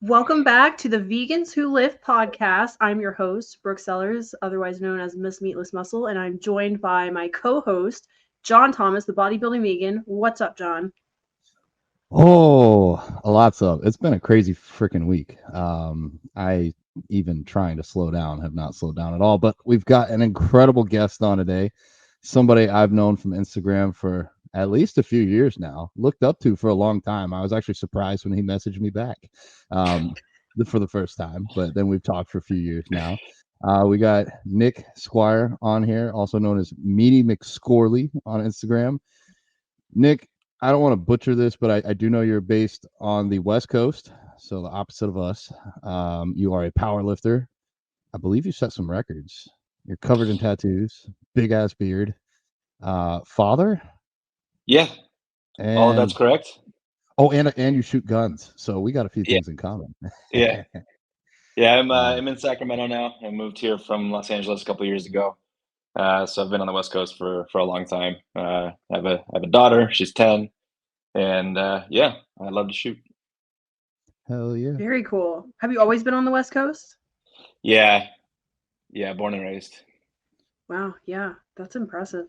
Welcome back to the Vegans Who Live podcast. I'm your host, Brooke Sellers, otherwise known as Miss Meatless Muscle, and I'm joined by my co-host, John Thomas, the bodybuilding vegan. What's up, John? Oh, a lot's up. It's been a crazy freaking week. I even trying to slow down have not slowed down at all. But we've got an incredible guest on today. Somebody I've known from Instagram for at least a few years now, looked up to for a long time. I was actually surprised when he messaged me back um, for the first time, but then we've talked for a few years now. We got Nick Squire on here, also known as Meaty McScorely on Instagram. Nick, I don't want to butcher this, but I do know you're based on the West Coast, so the opposite of us. You are a power lifter. I believe you set some records. You're covered in tattoos, big ass beard, father, Yeah, all of that's and correct. and you shoot guns. So we got a few Yeah, things in common. yeah, yeah. I'm uh, I'm in Sacramento now. I moved here from Los Angeles a couple years ago. So I've been on the West Coast for a long time. I have a daughter. She's 10, and yeah, I love to shoot. Hell yeah! Very cool. Have you always been on the West Coast? Yeah, yeah. Born and raised. Wow, yeah, that's impressive.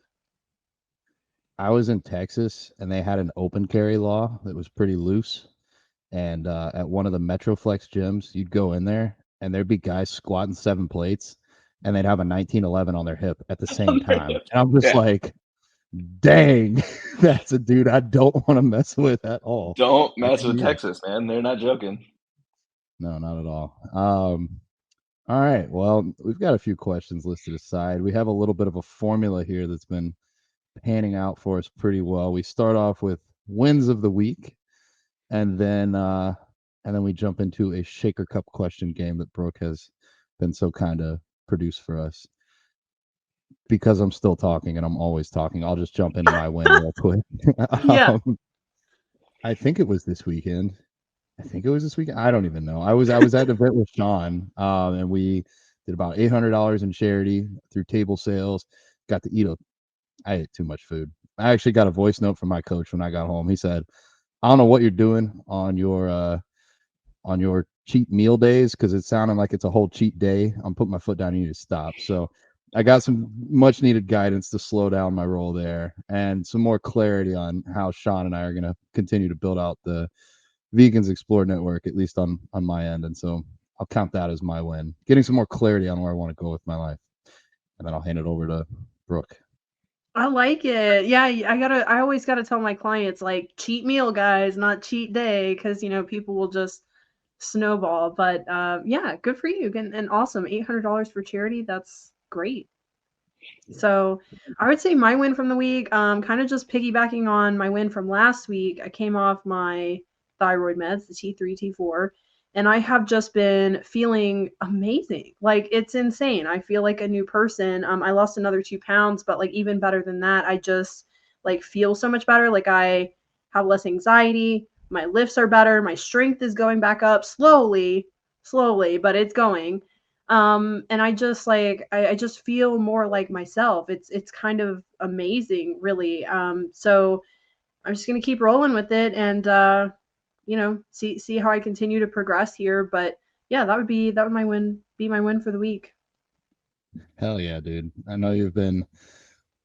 I was in Texas, and they had an open carry law that was pretty loose. And at one of the Metroflex gyms, you'd go in there and there'd be guys squatting 7 plates and they'd have a 1911 on their hip at the same time. And I'm just Yeah, like, dang, that's a dude I don't want to mess with at all. don't Like, mess with yeah, Texas, man. They're not joking. no, not at all. All right. Well, we've got a few questions listed aside. We have a little bit of a formula here that's been panning out for us pretty well. We start off with wins of the week, and then we jump into a shaker cup question game that Brooke has been so kind of produced for us. Because I'm still talking and I'm always talking, I'll just jump into my win real quick. Yeah. um, I think it was this weekend. I think it was this weekend. I don't even know. I was at an event with Sean, and we did about $800 in charity through table sales. Got to eat a. I ate too much food. I actually got a voice note from my coach when I got home. He said, "I don't know what you're doing on your cheat meal days because it sounded like it's a whole cheat day. I'm putting my foot down. You need to stop." So I got some much needed guidance to slow down my role there and some more clarity on how Sean and I are going to continue to build out the Vegans Explore network, at least on my end. And so I'll count that as my win, getting some more clarity on where I want to go with my life. And then I'll hand it over to Brooke. I like it. Yeah, I always gotta tell my clients like cheat meal, guys, not cheat day, because people will just snowball. But yeah, good for you. And awesome. $800 for charity. That's great. So I would say my win from the week, kind of just piggybacking on my win from last week. I came off my thyroid meds, the T3, T4, and I have just been feeling amazing. Like it's insane. I feel like a new person. I lost another 2 pounds, but like even better than that, I just like feel so much better. Like I have less anxiety. My lifts are better. My strength is going back up slowly, but it's going. And I just like I just feel more like myself. It's kind of amazing, really. So I'm just gonna keep rolling with it and see how I continue to progress here. But yeah, that would my win for the week. Hell yeah, dude. I know you've been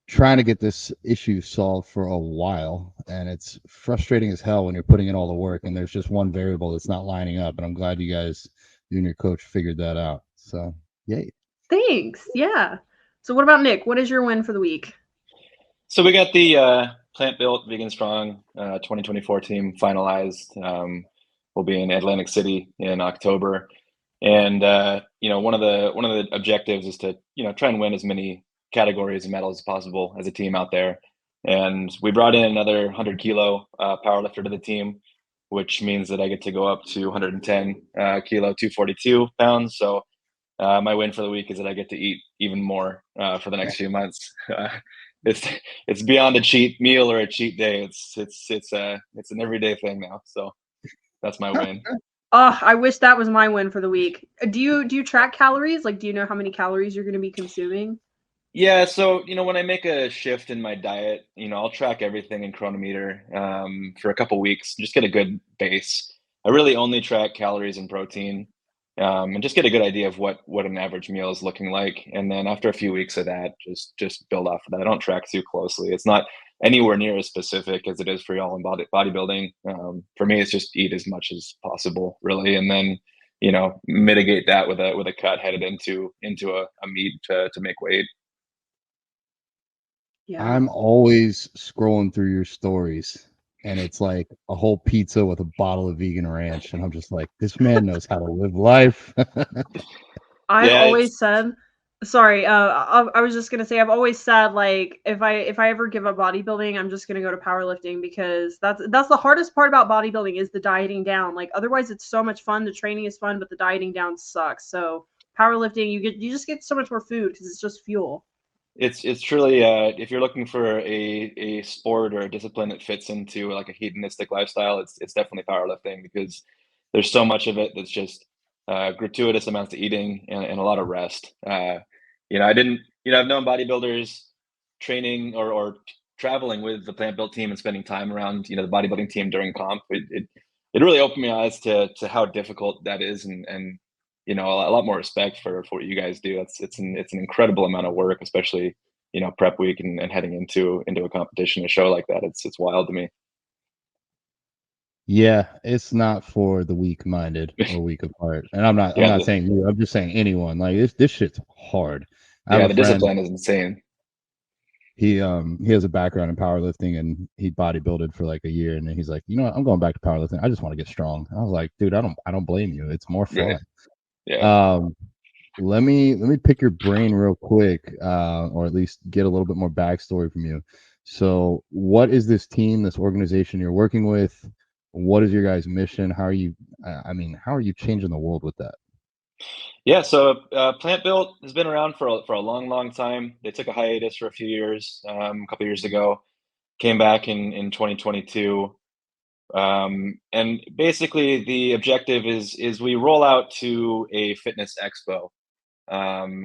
trying to get this issue solved for a while, and it's frustrating as hell when you're putting in all the work and there's just one variable that's not lining up. And I'm glad you and your coach figured that out. So yay. Thanks. Yeah. So what about Nick? What is your win for the week? So we got the plant-built, vegan strong 2024 team finalized. We'll be in Atlantic City in October, and one of the objectives is to try and win as many categories and medals as possible as a team out there. And we brought in another 100-kilo powerlifter to the team, which means that I get to go up to 110 kilo, 242 pounds. So my win for the week is that I get to eat even more for the next few months. It's it's beyond a cheat meal or a cheat day. It's an everyday thing now. So that's my win. Oh, I wish that was my win for the week. Do you track calories? Like, do you know how many calories you're going to be consuming? Yeah, so when I make a shift in my diet, I'll track everything in Chronometer for a couple weeks, just get a good base. I really only track calories and protein, and just get a good idea of what an average meal is looking like. And then after a few weeks of that, just build off of that. I don't track too closely. It's not anywhere near as specific as it is for y'all in bodybuilding. For me, it's just eat as much as possible, really, and then mitigate that with a cut headed into a meet to make weight. Yeah. I'm always scrolling through your stories, and it's like a whole pizza with a bottle of vegan ranch, and I'm just like, this man knows how to live life. I've Yeah, always said, sorry, I was just gonna say, I've always said, like, if I ever give up bodybuilding, I'm just gonna go to powerlifting, because that's the hardest part about bodybuilding is the dieting down. Like, otherwise it's so much fun. The training is fun, but the dieting down sucks. So powerlifting, you just get so much more food because it's just fuel. it's truly if you're looking for a sport or a discipline that fits into like a hedonistic lifestyle, it's definitely powerlifting, because there's so much of it that's just gratuitous amounts of eating and a lot of rest. I didn't, I've known bodybuilders training or traveling with the plant built team and spending time around the bodybuilding team during comp. It really opened my eyes to how difficult that is, and a lot more respect for what you guys do. It's an incredible amount of work, especially prep week and heading into a competition, a show like that. It's wild to me. Yeah, it's not for the weak-minded or weak of heart. And I'm not Yeah, saying you. I'm just saying anyone. Like this shit's hard. I have yeah, a the friend. discipline is insane. He has a background in powerlifting, and he bodybuilded for like a year, and then he's like, you know what, I'm going back to powerlifting. I just want to get strong. I was like, dude, I don't blame you. It's more Right. fun. Yeah. Let me pick your brain real quick, or at least get a little bit more backstory from you. So, what is this team, this organization you're working with? What is your guys' mission? How are you? How are you changing the world with that? Yeah, so Plant Built has been around for a long, long time. They took a hiatus for a few years, a couple years ago, came back in 2022. And basically the objective is we roll out to a fitness expo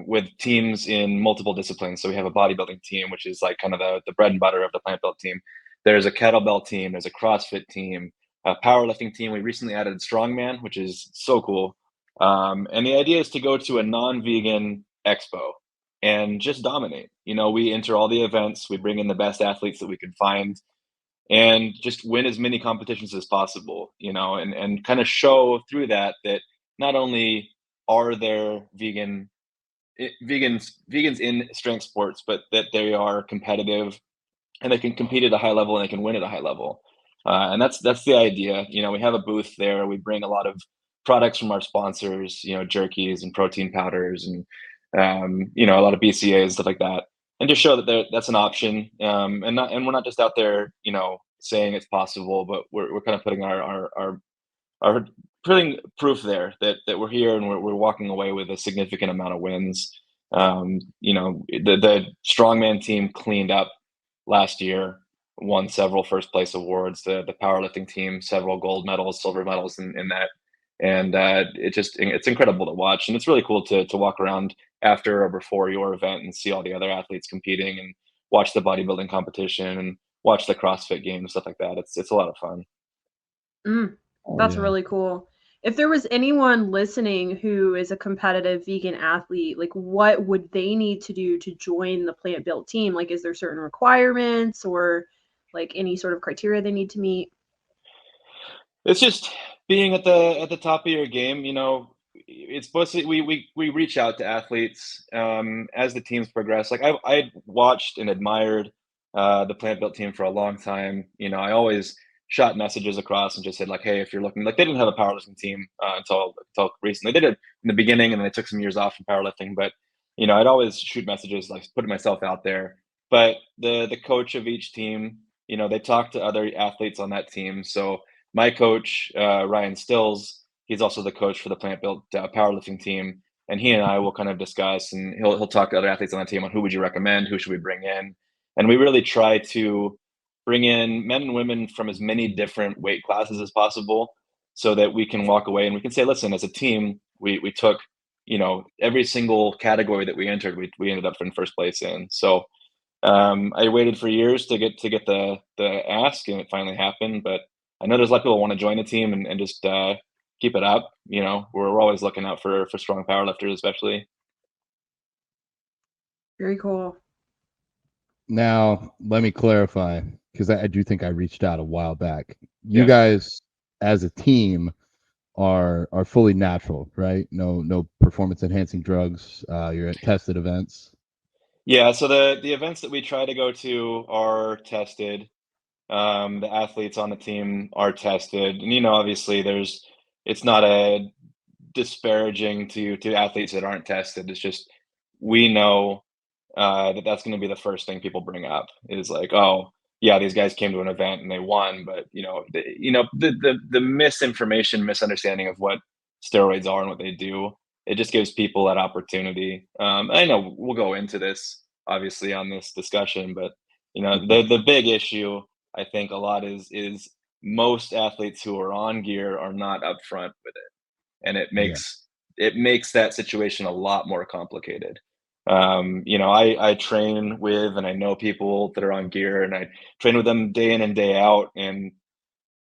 with teams in multiple disciplines. So we have a bodybuilding team, which is like kind of the bread and butter of the Plant Built team. There's a kettlebell team, there's a CrossFit team, a powerlifting team. We recently added strongman, which is so cool. And the idea is to go to a non-vegan expo and just dominate. We enter all the events, we bring in the best athletes that we can find, and just win as many competitions as possible, and kind of show through that not only are there vegans in strength sports, but that they are competitive and they can compete at a high level and they can win at a high level. And that's the idea. We have a booth there. We bring a lot of products from our sponsors, jerkies and protein powders and a lot of BCAs and stuff like that, and just show that that's an option. And we're not just out there, saying it's possible, but we're kind of putting our putting proof there that we're here and we're walking away with a significant amount of wins. The strongman team cleaned up last year, won several first place awards. The powerlifting team, several gold medals, silver medals in that. And it's incredible to watch. And it's really cool to walk around after or before your event and see all the other athletes competing and watch the bodybuilding competition and watch the CrossFit games, stuff like that. It's a lot of fun. Oh That's yeah. really cool. If there was anyone listening who is a competitive vegan athlete, like, what would they need to do to join the Plant Built team? Like, is there certain requirements or like any sort of criteria they need to meet? It's just being at the top of your game. It's mostly we reach out to athletes as the teams progress. Like I watched and admired the Plant Built team for a long time. I always shot messages across and just said like, hey, if you're looking, like, they didn't have a powerlifting team until recently. They did it in the beginning, and then they took some years off from powerlifting. But I'd always shoot messages, like putting myself out there. But the coach of each team, they talk to other athletes on that team. So my coach, Ryan Stills, he's also the coach for the Plant Built powerlifting team, and he and I will kind of discuss, and he'll talk to other athletes on the team on who would you recommend, who should we bring in, and we really try to bring in men and women from as many different weight classes as possible, so that we can walk away and we can say, listen, as a team, we took every single category that we entered, we ended up in first place in. So I waited for years to get the ask, and it finally happened. But I know there's a lot of people want to join the team and just keep it up. You know, we're always looking out for strong powerlifters, especially. Very cool. Now, let me clarify, because I do think I reached out a while back. You Yeah. guys, as a team, are fully natural, right? No performance enhancing drugs. You're at tested events. Yeah. So the events that we try to go to are tested. The athletes on the team are tested, and you know, obviously, it's not a disparaging to athletes that aren't tested. It's just we know that's going to be the first thing people bring up is like, oh, yeah, these guys came to an event and they won, but the misinformation, misunderstanding of what steroids are and what they do, it just gives people that opportunity. I know we'll go into this obviously on this discussion, but you know, the big issue I think a lot is most athletes who are on gear are not upfront with it, and Yeah. it makes that situation a lot more complicated. You know, I train with and I know people that are on gear, and I train with them day in and day out, and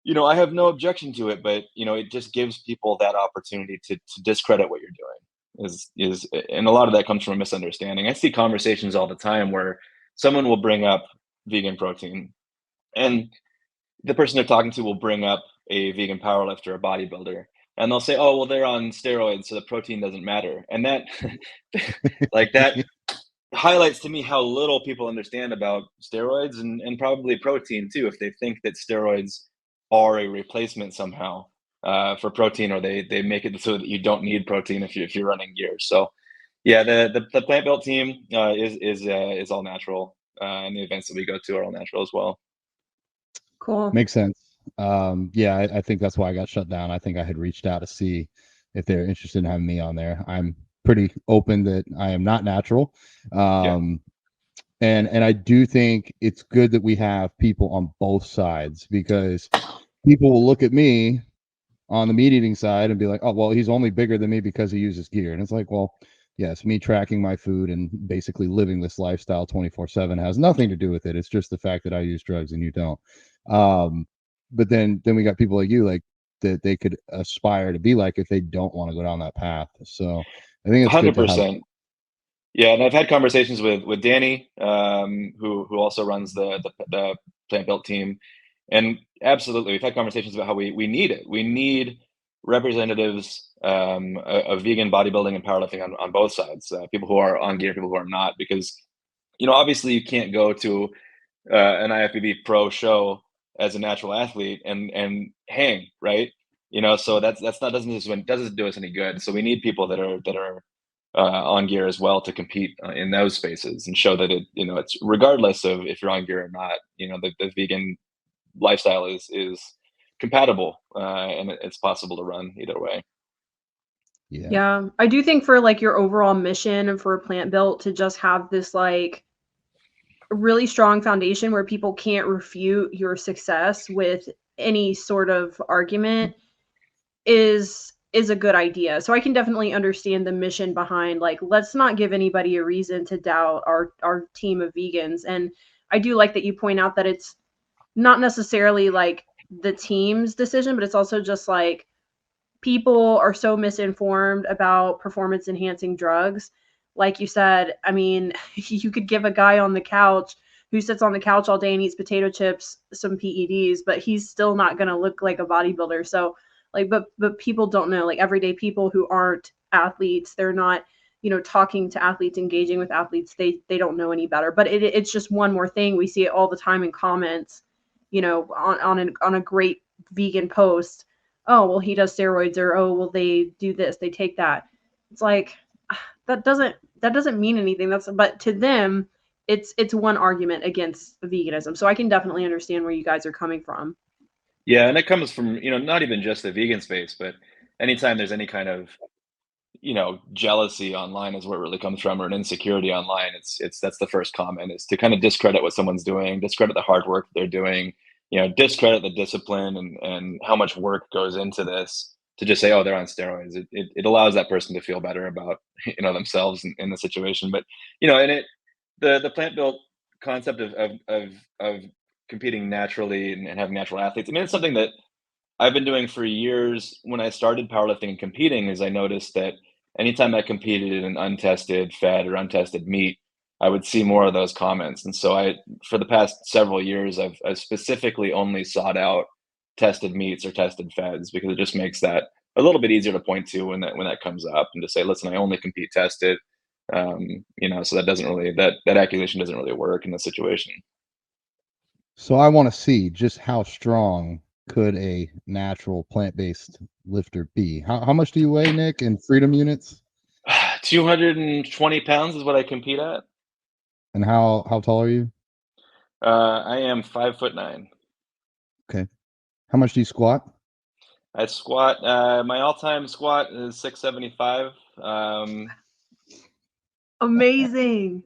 you know, I have no objection to it, but you know, it just gives people that opportunity to discredit what you're doing. And a lot of that comes from a misunderstanding. I see conversations all the time where someone will bring up vegan protein, and the person they're talking to will bring up a vegan powerlifter, a bodybuilder, and they'll say, "Oh, well, they're on steroids, so the protein doesn't matter." And that, like that, highlights to me how little people understand about steroids and probably protein too. If they think that steroids are a replacement somehow for protein, or they make it so that you don't need protein if you're running gear. So, yeah, the plant built team is all natural, and the events that we go to are all natural as well. Cool. Makes sense. Yeah, I think that's why I got shut down. I think I had reached out to see if they're interested in having me on there. I'm pretty open that I am not natural. And I do think it's good that we have people on both sides, because people will look at me on the meat eating side and be like, oh, well, he's only bigger than me because he uses gear. And it's like, well, yes, me tracking my food and basically living this lifestyle 24/7 has nothing to do with it. It's just the fact that I use drugs and you don't. But then we got people like you, like, that they could aspire to be like if they don't want to go down that path. So I think it's good to have. 100%. Yeah, and I've had conversations with Danny, who also runs the plant built team, and absolutely, we've had conversations about how we need it. We need representatives of vegan bodybuilding and powerlifting on both sides. People who are on gear, people who are not, because you know, obviously, you can't go to an IFBB pro show as a natural athlete and hang, right. You know, so that's not doesn't do us any good. So we need people that are on gear as well to compete in those spaces and show that it's regardless of if you're on gear or not. You know, the vegan lifestyle is compatible, and it's possible to run either way. Yeah, I do think for like your overall mission and for Plant Built to just have this like really strong foundation where people can't refute your success with any sort of argument is a good idea. So I can definitely understand the mission behind like let's not give anybody a reason to doubt our team of vegans. And I do like that you point out that it's not necessarily like the team's decision, but it's also just like people are so misinformed about performance enhancing drugs. Like you said, I mean, you could give a guy on the couch who sits on the couch all day and eats potato chips some PEDs, but he's still not going to look like a bodybuilder. So like but people don't know, like everyday people who aren't athletes, they're not, talking to athletes, engaging with athletes, they don't know any better. But it's just one more thing. We see it all the time in comments, on a great vegan post. Oh, well, he does steroids, or oh, well, they do this, they take that. It's like that doesn't mean anything. But to them, it's one argument against veganism. So I can definitely understand where you guys are coming from. Yeah, and it comes from, not even just the vegan space, but anytime there's any kind of, jealousy online is where it really comes from, or an insecurity online. That's the first comment, is to kind of discredit what someone's doing, discredit the hard work they're doing, discredit the discipline and how much work goes into this, to just say, oh, they're on steroids. It allows that person to feel better about, themselves in the situation. But, and the plant built concept of competing naturally and having natural athletes. I mean, it's something that I've been doing for years. When I started powerlifting and competing, is I noticed that anytime I competed in an untested fed or untested meet, I would see more of those comments. And so for the past several years, I've specifically only sought out tested meats or tested feds, because it just makes that a little bit easier to point to when that comes up, and to say, listen, I only compete tested. So that doesn't really, that accusation doesn't really work in this situation. So I want to see just how strong could a natural plant-based lifter be. How much do you weigh, Nick, in freedom units? 220 pounds is what I compete at. And how tall are you? I am 5'9". Okay. How much do you squat? I squat. My all-time squat is 675. Amazing.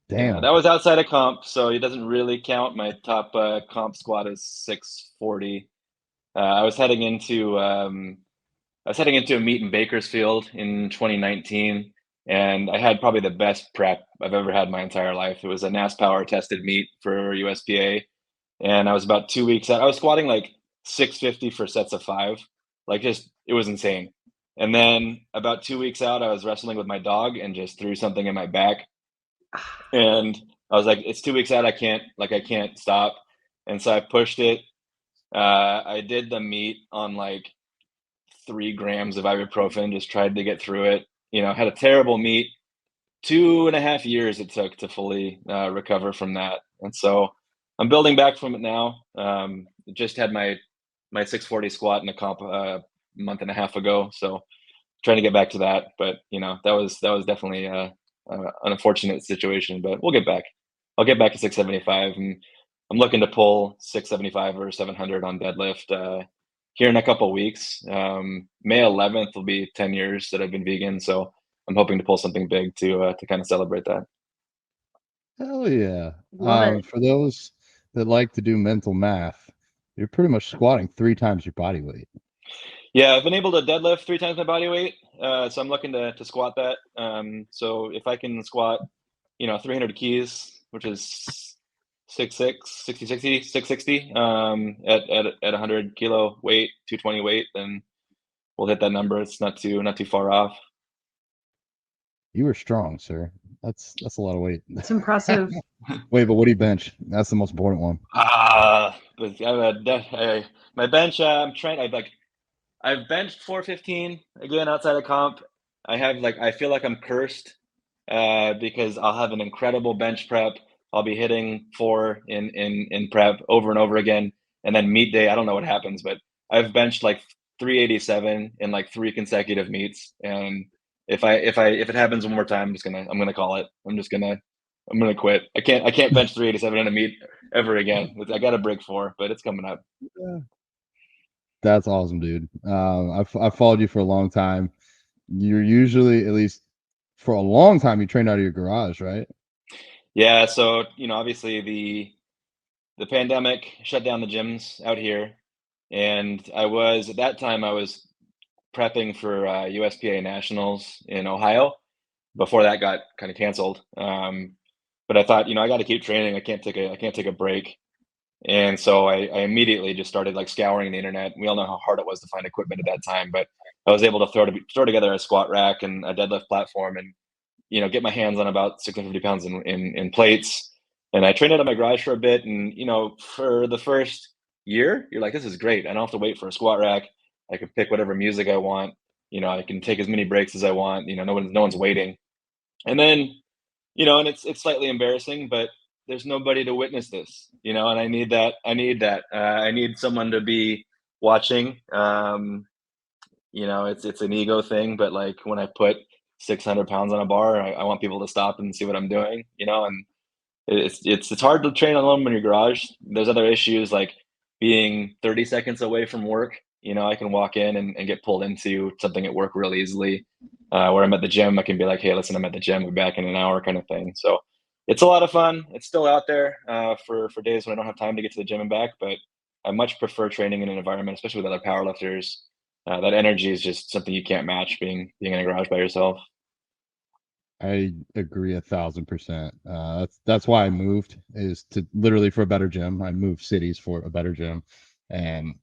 Damn. Yeah, that was outside of comp, so it doesn't really count. My top comp squat is 640. I was heading into a meet in Bakersfield in 2019, and I had probably the best prep I've ever had my entire life. It was a NASPower tested meet for USPA, and I was about 2 weeks out. I was squatting like 650 for sets of 5, like just it was insane. And then about 2 weeks out, I was wrestling with my dog and just threw something in my back, and I was like, it's 2 weeks out, I can't stop. And so I pushed it. I did the meet on like 3 grams of ibuprofen, just tried to get through it. Had a terrible meet. 2.5 years it took to fully recover from that. And so I'm building back from it now. Just had my 640 squat in a comp a month and a half ago. So trying to get back to that. But, that was definitely an unfortunate situation, but we'll get back. I'll get back to 675. And I'm looking to pull 675 or 700 on deadlift here in a couple of weeks. May 11th will be 10 years that I've been vegan. So I'm hoping to pull something big to kind of celebrate that. Hell yeah. Love it. For those that like to do mental math, you're pretty much squatting 3 times your body weight. Yeah, I've been able to deadlift 3 times my body weight. So I'm looking to squat that. So if I can squat, 300 keys, which is 660, at 100 kilo weight, 220 weight, then we'll hit that number. It's not too far off. You were strong, sir. That's a lot of weight. It's impressive. Wait, but what do you bench? That's the most important one. But my bench, I've benched 415 again outside of comp. I feel like I'm cursed because I'll have an incredible bench prep. I'll be hitting 4 in prep over and over again, and then meet day, I don't know what happens, but I've benched like 387 in like 3 consecutive meets. And if it happens one more time, I'm gonna call it. I'm gonna quit. I can't bench 387 in a meet ever again. I got to break 4, but it's coming up. Yeah. That's awesome, dude. I've followed you for a long time. You're usually, at least for a long time, you trained out of your garage, right? Yeah. So, obviously the pandemic shut down the gyms out here. And at that time, I was prepping for USPA Nationals in Ohio before that got kind of canceled. But I thought, I got to keep training. I can't take a break. And so I immediately just started like scouring the internet. We all know how hard it was to find equipment at that time, but I was able to throw together a squat rack and a deadlift platform, and get my hands on about 650 pounds in plates. And I trained out of my garage for a bit. And for the first year, you're like, this is great. I don't have to wait for a squat rack. I can pick whatever music I want. I can take as many breaks as I want. No one's waiting. And then, and it's slightly embarrassing, but there's nobody to witness this, and I need that. I need someone to be watching. It's an ego thing, but like when I put 600 pounds on a bar, I want people to stop and see what I'm doing, and it's hard to train alone in your garage. There's other issues like being 30 seconds away from work. I can walk in and get pulled into something at work real easily. Where I'm at the gym, I can be like, hey, listen, I'm at the gym, we'll be back in an hour, kind of thing. So it's a lot of fun. It's still out there for days when I don't have time to get to the gym and back, but I much prefer training in an environment, especially with other powerlifters. That energy is just something you can't match being in a garage by yourself. I agree 1,000%. That's why I moved, is to literally for a better gym. I moved cities for a better gym, and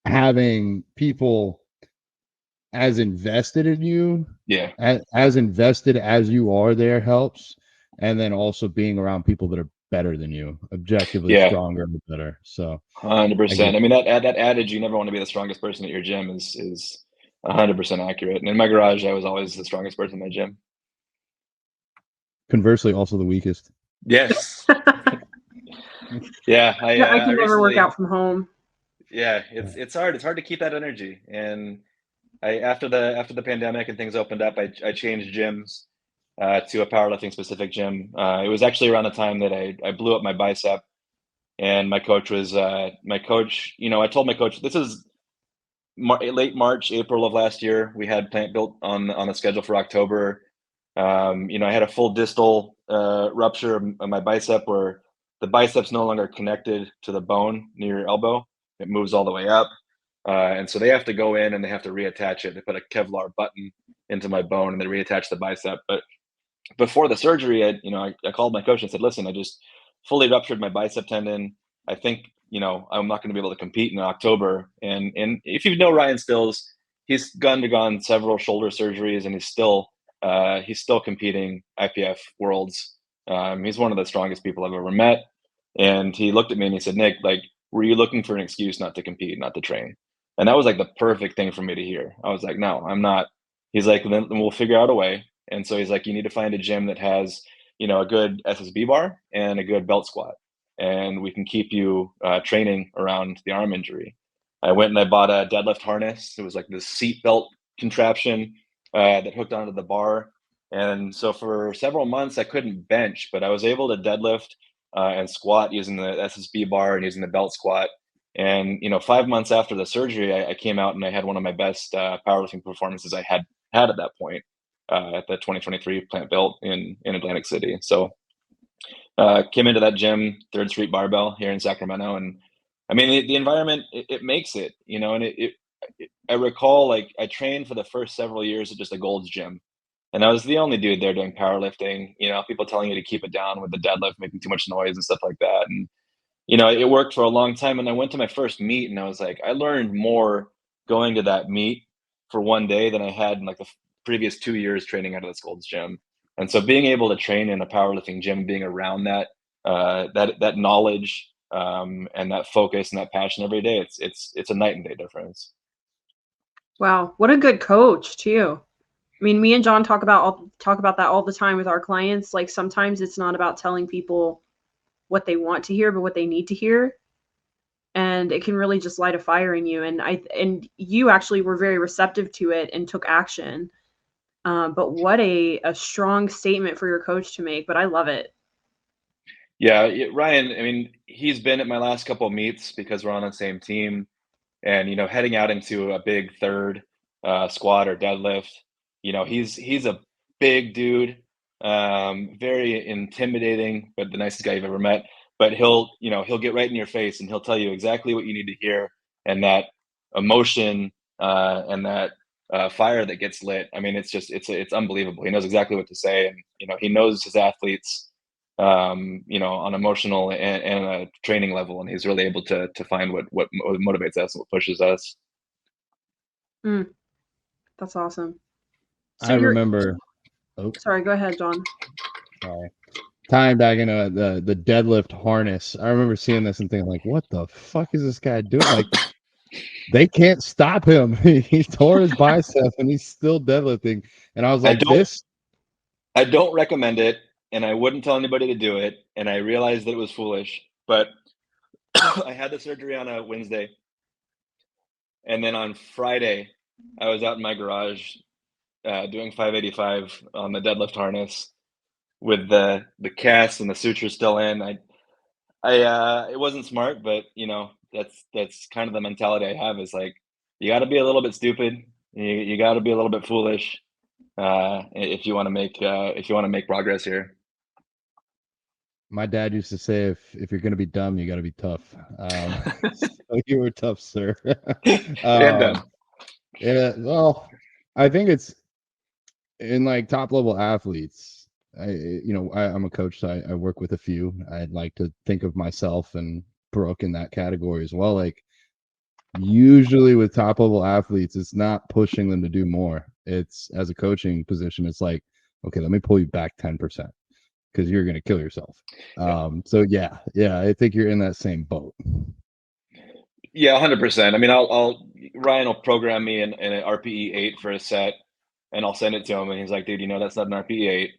having people as invested in you, Yeah. as invested as you are there helps, and then also being around people that are better than you, objectively Yeah. stronger and better. So 100%. I mean, that adage, you never want to be the strongest person at your gym, is 100% accurate. And in my garage, I was always the strongest person in my gym. conversely, also the weakest. Yes. Yeah. Yeah, I can never work Recently, out from home. yeah, it's hard. It's hard to keep that energy. And after the pandemic and things opened up, I changed gyms to a powerlifting specific gym. It was actually around the time that I blew up my bicep, and my coach, I told my coach, this is late March, April of last year. We had Plant Built on the schedule for October. I had a full distal rupture of my bicep, where the bicep's no longer connected to the bone near your elbow. It moves all the way up. And so they have to go in and they have to reattach it. They put a Kevlar button into my bone and they reattach the bicep. But before the surgery, I called my coach and said, listen, I just fully ruptured my bicep tendon. I think, I'm not going to be able to compete in October. And if you know Ryan Stills, he's undergone several shoulder surgeries, and he's still competing IPF Worlds. He's one of the strongest people I've ever met. And he looked at me and he said, Nick, like, were you looking for an excuse not to compete, not to train? And that was like the perfect thing for me to hear. I was like, no, I'm not. He's like, then we'll figure out a way. And so he's like, you need to find a gym that has, a good SSB bar and a good belt squat, and we can keep you training around the arm injury. I went and I bought a deadlift harness. It was like this seat belt contraption that hooked onto the bar. And so for several months, I couldn't bench, but I was able to deadlift and squat using the SSB bar and using the belt squat. And 5 months after the surgery, I came out and I had one of my best powerlifting performances I had at that point at the 2023 Plant Built in Atlantic City. So came into that gym, 3rd Street Barbell here in Sacramento, and I mean the environment it makes it, and I recall, like, I trained for the first several years at just a Gold's Gym, and I was the only dude there doing powerlifting. People telling you to keep it down with the deadlift, making too much noise and stuff like that, and it worked for a long time. And I went to my first meet, and I was like, I learned more going to that meet for one day than I had in like the previous 2 years training out of this Gold's Gym. And so being able to train in a powerlifting gym, being around that that knowledge and that focus and that passion every day, it's a night and day difference. Wow, what a good coach too. I mean, me and John talk about that all the time with our clients. Like, sometimes it's not about telling people what they want to hear, but what they need to hear. And it can really just light a fire in you. And you actually were very receptive to it and took action. But what a strong statement for your coach to make. But I love it. Yeah, Ryan, I mean, he's been at my last couple of meets because we're on the same team. And heading out into a big third squat or deadlift, he's a big dude, very intimidating, but the nicest guy you've ever met. But he'll get right in your face and he'll tell you exactly what you need to hear, and that emotion and that fire that gets lit. I mean, it's unbelievable. He knows exactly what to say, and he knows his athletes on emotional and a training level, and he's really able to find what motivates us and what pushes us. That's awesome. So I remember. Sorry, go ahead, John. Sorry. Tying back into the deadlift harness, I remember seeing this and thinking, like, what the fuck is this guy doing? Like, they can't stop him. He tore his bicep and he's still deadlifting. And I was like, I don't recommend it, and I wouldn't tell anybody to do it. And I realized that it was foolish, but I had the surgery on a Wednesday, and then on Friday, I was out in my garage doing 585 on the deadlift harness with the cast and the suture still in. It wasn't smart, but that's kind of the mentality I have, is like, you got to be a little bit stupid, you got to be a little bit foolish if you want to make progress here. My dad used to say, if you're gonna be dumb, you got to be tough. So you were tough, sir. And Yeah, well, I think in like top level athletes, I'm a coach, so I work with a few. I'd like to think of myself and Brooke in that category as well. Like usually with top level athletes, it's not pushing them to do more. It's as a coaching position, it's like, okay, let me pull you back 10% because you're going to kill yourself. So yeah, I think you're in that same boat. Yeah, 100%. I mean, Ryan will program me in an RPE 8 for a set, and I'll send it to him, and he's like, dude, that's not an RPE 8.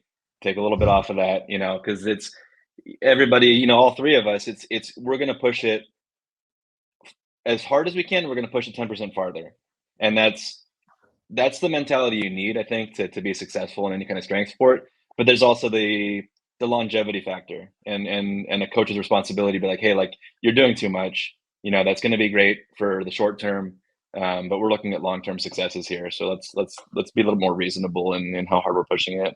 Take a little bit off of that, because it's everybody, all three of us, we're going to push it as hard as we can. We're going to push it 10% farther. And that's the mentality you need, I think, to be successful in any kind of strength sport. But there's also the longevity factor and a coach's responsibility to be like, hey, like you're doing too much. That's going to be great for the short term, but we're looking at long-term successes here. So let's be a little more reasonable in how hard we're pushing it.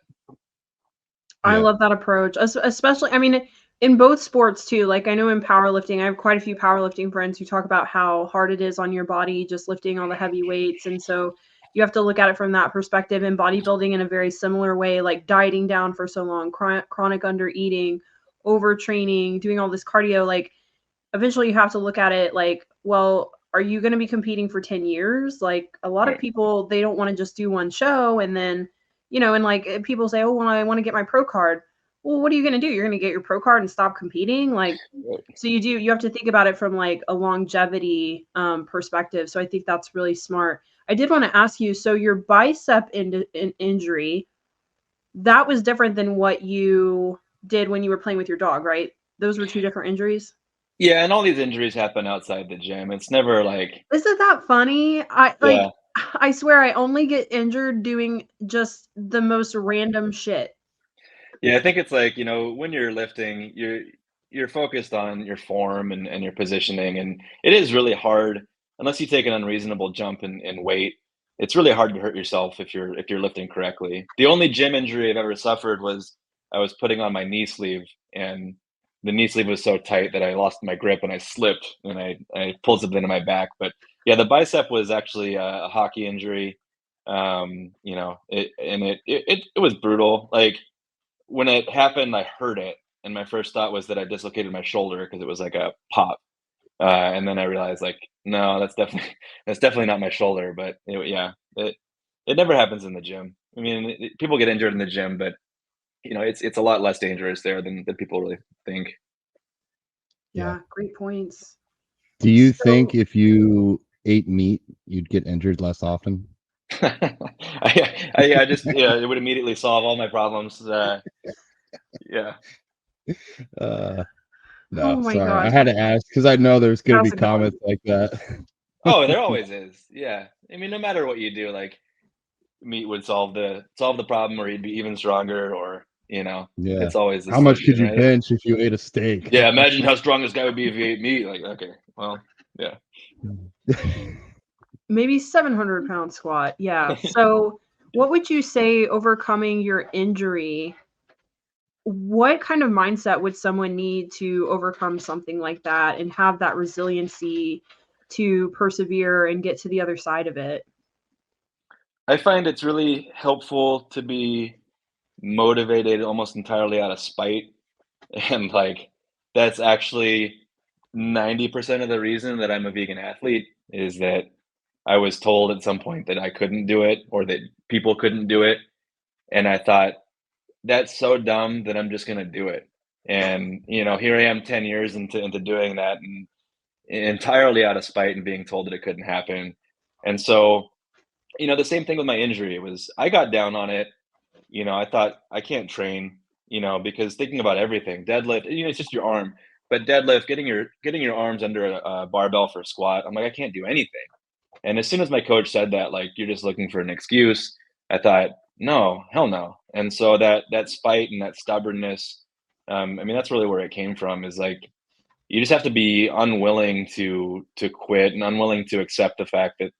I love that approach, especially, I mean, in both sports too. Like I know in powerlifting, I have quite a few powerlifting friends who talk about how hard it is on your body just lifting all the heavy weights. And so you have to look at it from that perspective. In bodybuilding, in a very similar way, like dieting down for so long, chronic under eating, overtraining, doing all this cardio, like eventually you have to look at it like, well, are you going to be competing for 10 years? Like a lot of people, they don't want to just do one show and then, and like people say, oh, well, I want to get my pro card. Well, what are you going to do? You're going to get your pro card and stop competing? Like, so you have to think about it from like a longevity perspective. So I think that's really smart. I did want to ask you, so your bicep injury, that was different than what you did when you were playing with your dog, right? Those were two different injuries. Yeah, and all these injuries happen outside the gym. It's never like, isn't that funny? I swear I only get injured doing just the most random shit. Yeah, I think it's like, when you're lifting, you're focused on your form and your positioning, and it is really hard unless you take an unreasonable jump in weight. It's really hard to hurt yourself if you're lifting correctly. The only gym injury I've ever suffered was I was putting on my knee sleeve, and the knee sleeve was so tight that I lost my grip and I slipped and I pulled something into my back. But yeah, the bicep was actually a hockey injury. It was brutal. Like when it happened, I heard it, and my first thought was that I dislocated my shoulder because it was like a pop. And then I realized, like, no, that's definitely not my shoulder. But it never happens in the gym. I mean, people get injured in the gym, but it's a lot less dangerous there than people really think. Yeah, great points. Do you think if you ate meat, you'd get injured less often? I just it would immediately solve all my problems. Yeah. No, oh my sorry, gosh. I had to ask because I know there's going to be comments like that. Oh, there always is. Yeah, I mean, no matter what you do, like meat would solve the problem, or you'd be even stronger, or it's always the how much solution, could you right? bench if you ate a steak? Yeah, imagine how strong this guy would be if he ate meat. Like, okay, well, yeah. Maybe 700-pound squat. Yeah. So what would you say overcoming your injury? What kind of mindset would someone need to overcome something like that and have that resiliency to persevere and get to the other side of it? I find it's really helpful to be motivated almost entirely out of spite. And like, that's actually 90% of the reason that I'm a vegan athlete is that I was told at some point that I couldn't do it or that people couldn't do it. And I thought, that's so dumb that I'm just going to do it. And, here I am 10 years into doing that, and entirely out of spite and being told that it couldn't happen. And so, the same thing with my injury was I got down on it. I thought I can't train, because thinking about everything, deadlift, it's just your arm, but deadlift, getting your arms under a barbell for a squat, I'm like, I can't do anything. And as soon as my coach said that, like, you're just looking for an excuse, I thought, no, hell no. And so that spite and that stubbornness, I mean, that's really where it came from, is like, you just have to be unwilling to quit and unwilling to accept the fact that,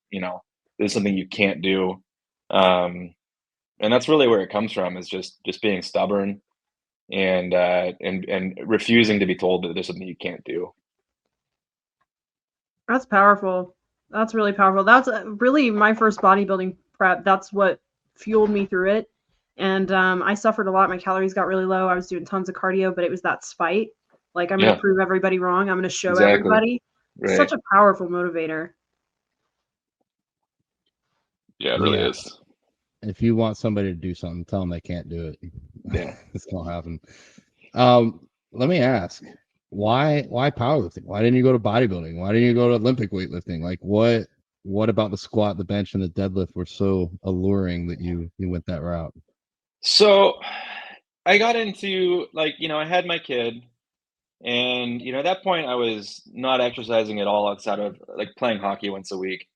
there's something you can't do. And that's really where it comes from, is just being stubborn and refusing to be told that there's something you can't do. That's powerful. That's really powerful. That's really my first bodybuilding prep. That's what fueled me through it. And I suffered a lot. My calories got really low. I was doing tons of cardio, but it was that spite. Like, I'm going to prove everybody wrong. I'm going to show everybody. Right. Such a powerful motivator. Yeah, it really is. If you want somebody to do something, tell them they can't do it. Yeah. It's going to happen. Let me ask, why powerlifting? Why didn't you go to bodybuilding? Why didn't you go to Olympic weightlifting? Like, what about the squat, the bench, and the deadlift were so alluring that you went that route? So I got into, like, I had my kid, and at that point I was not exercising at all outside of like playing hockey once a week.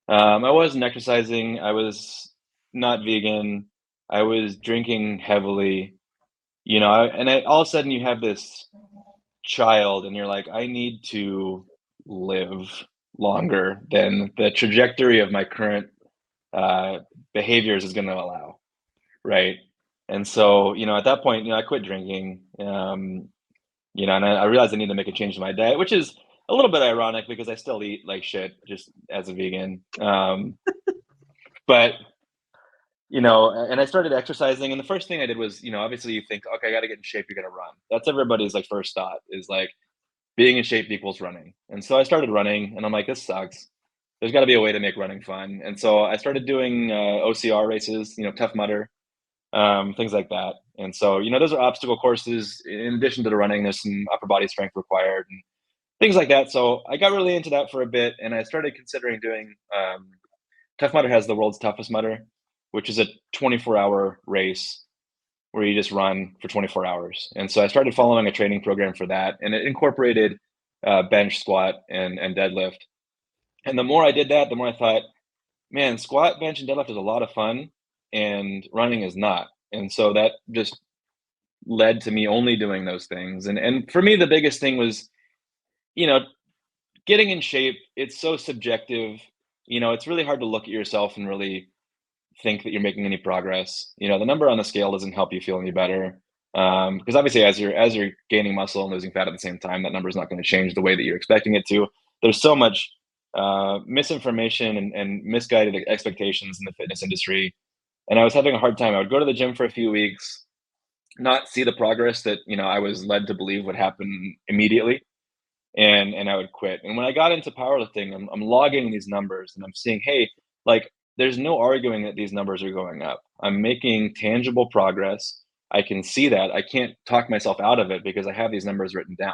I wasn't exercising. I was not vegan. I was drinking heavily, and all of a sudden you have this child and you're like, I need to live longer than the trajectory of my current behaviors is going to allow. Right. And so, at that point, I quit drinking, and I realized I need to make a change to my diet, which is a little bit ironic because I still eat like shit just as a vegan. But, and I started exercising, and the first thing I did was, obviously you think, okay, I got to get in shape. You're going to run. That's everybody's like first thought is like being in shape equals running. And so I started running, and I'm like, this sucks. There's got to be a way to make running fun. And so I started doing OCR races, Tough Mudder, things like that. And so, those are obstacle courses. In addition to the running, there's some upper body strength required and things like that. So I got really into that for a bit, and I started considering doing Tough Mudder has the world's toughest mudder, which is a 24-hour race where you just run for 24 hours. And so I started following a training program for that, and it incorporated bench, squat, and deadlift. And the more I did that, the more I thought, man, squat, bench, and deadlift is a lot of fun, and running is not. And so that just led to me only doing those things. And for me, the biggest thing was, getting in shape. It's so subjective. It's really hard to look at yourself and really think that you're making any progress. The number on the scale doesn't help you feel any better. Because obviously as you're gaining muscle and losing fat at the same time, that number is not going to change the way that you're expecting it to. There's so much misinformation and misguided expectations in the fitness industry. And I was having a hard time. I would go to the gym for a few weeks, not see the progress that, I was led to believe would happen immediately. And I would quit. And when I got into powerlifting, I'm logging these numbers and I'm seeing, hey, like, there's no arguing that these numbers are going up. I'm making tangible progress. I can see that. I can't talk myself out of it because I have these numbers written down.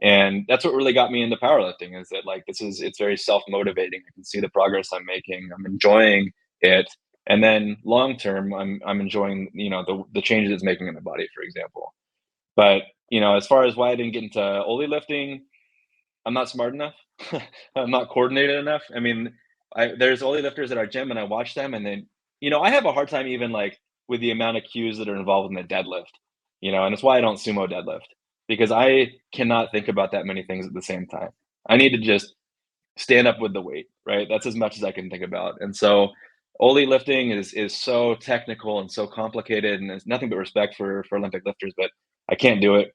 And that's what really got me into powerlifting, is that, like, it's very self-motivating. I can see the progress I'm making. I'm enjoying it. And then long term, I'm enjoying, the changes it's making in the body, for example. But, as far as why I didn't get into Oli lifting, I'm not smart enough. I'm not coordinated enough. I mean, there's Oli lifters at our gym, and I watch them, and then, I have a hard time even like with the amount of cues that are involved in the deadlift, and it's why I don't sumo deadlift, because I cannot think about that many things at the same time. I need to just stand up with the weight, right? That's as much as I can think about. And so Oli lifting is so technical and so complicated, and it's nothing but respect for Olympic lifters, but I can't do it.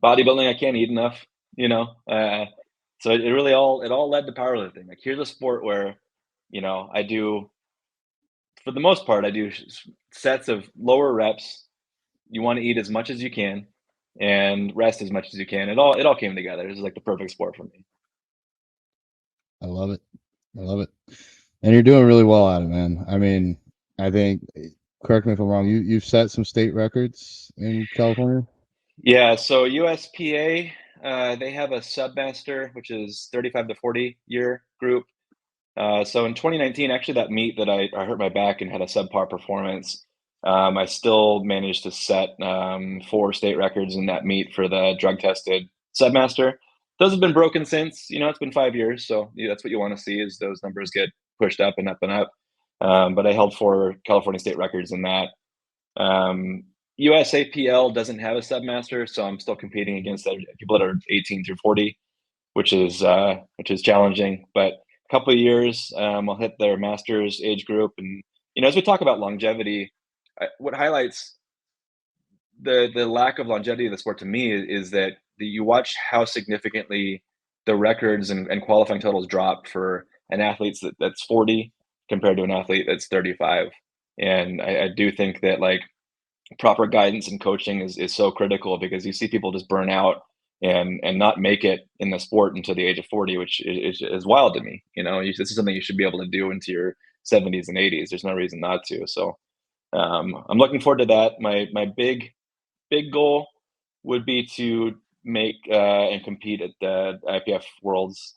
Bodybuilding, I can't eat enough, so it really all led to powerlifting. Like, here's a sport where, I do, for the most part, I do sets of lower reps. You want to eat as much as you can and rest as much as you can. It all came together. This is like the perfect sport for me. I love it. And you're doing really well at it, man. I mean, I think, correct me if I'm wrong, you've set some state records in California? Yeah, so USPA, they have a submaster, which is 35 to 40 year group. So in 2019, actually, that meet that I hurt my back and had a subpar performance, I still managed to set 4 state records in that meet for the drug tested submaster. Those have been broken since. It's been 5 years, so that's what you want to see, is those numbers get pushed up and up and up. But I held 4 California state records in that. USAPL doesn't have a submaster, so I'm still competing against people that are 18 through 40, which is challenging. But a couple of years, I'll hit their masters age group. And as we talk about longevity, what highlights the lack of longevity of the sport to me is that you watch how significantly the records and qualifying totals drop for an athlete that's 40 compared to an athlete that's 35. And I do think that like proper guidance and coaching is so critical, because you see people just burn out and not make it in the sport until the age of 40, which is wild to me. This is something you should be able to do into your 70s and 80s. There's no reason not to. So I'm looking forward to that. My big goal would be to make and compete at the IPF Worlds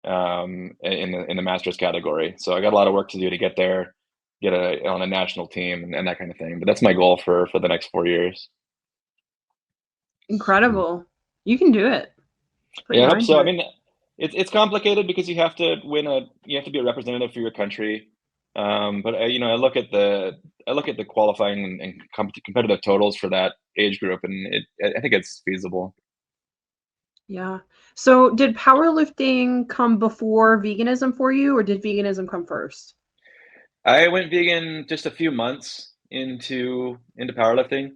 in the masters category. So I got a lot of work to do to get there, on a national team and that kind of thing. But that's my goal for the next 4 years. Incredible. You can do it. Put Yeah, I your hope mind so. to I it. mean, it's complicated because you have to be a representative for your country. But I look at the qualifying and competitive totals for that age group, and I think it's feasible. Yeah. So did powerlifting come before veganism for you, or did veganism come first? I went vegan just a few months into powerlifting.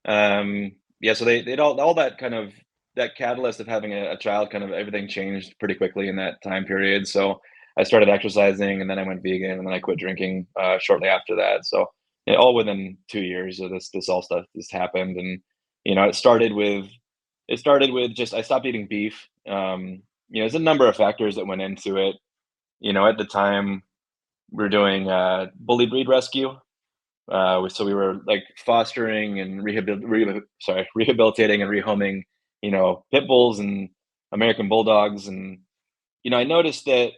Yeah, so they all that kind of that catalyst of having a child, kind of everything changed pretty quickly in that time period. So I started exercising, and then I went vegan, and then I quit drinking shortly after that. So all within 2 years of this all stuff just happened, and it started with just I stopped eating beef. There's a number of factors that went into it. At the time we were doing bully breed rescue. So we were like fostering and rehabilitating and rehoming, pit bulls and American bulldogs. And, I noticed that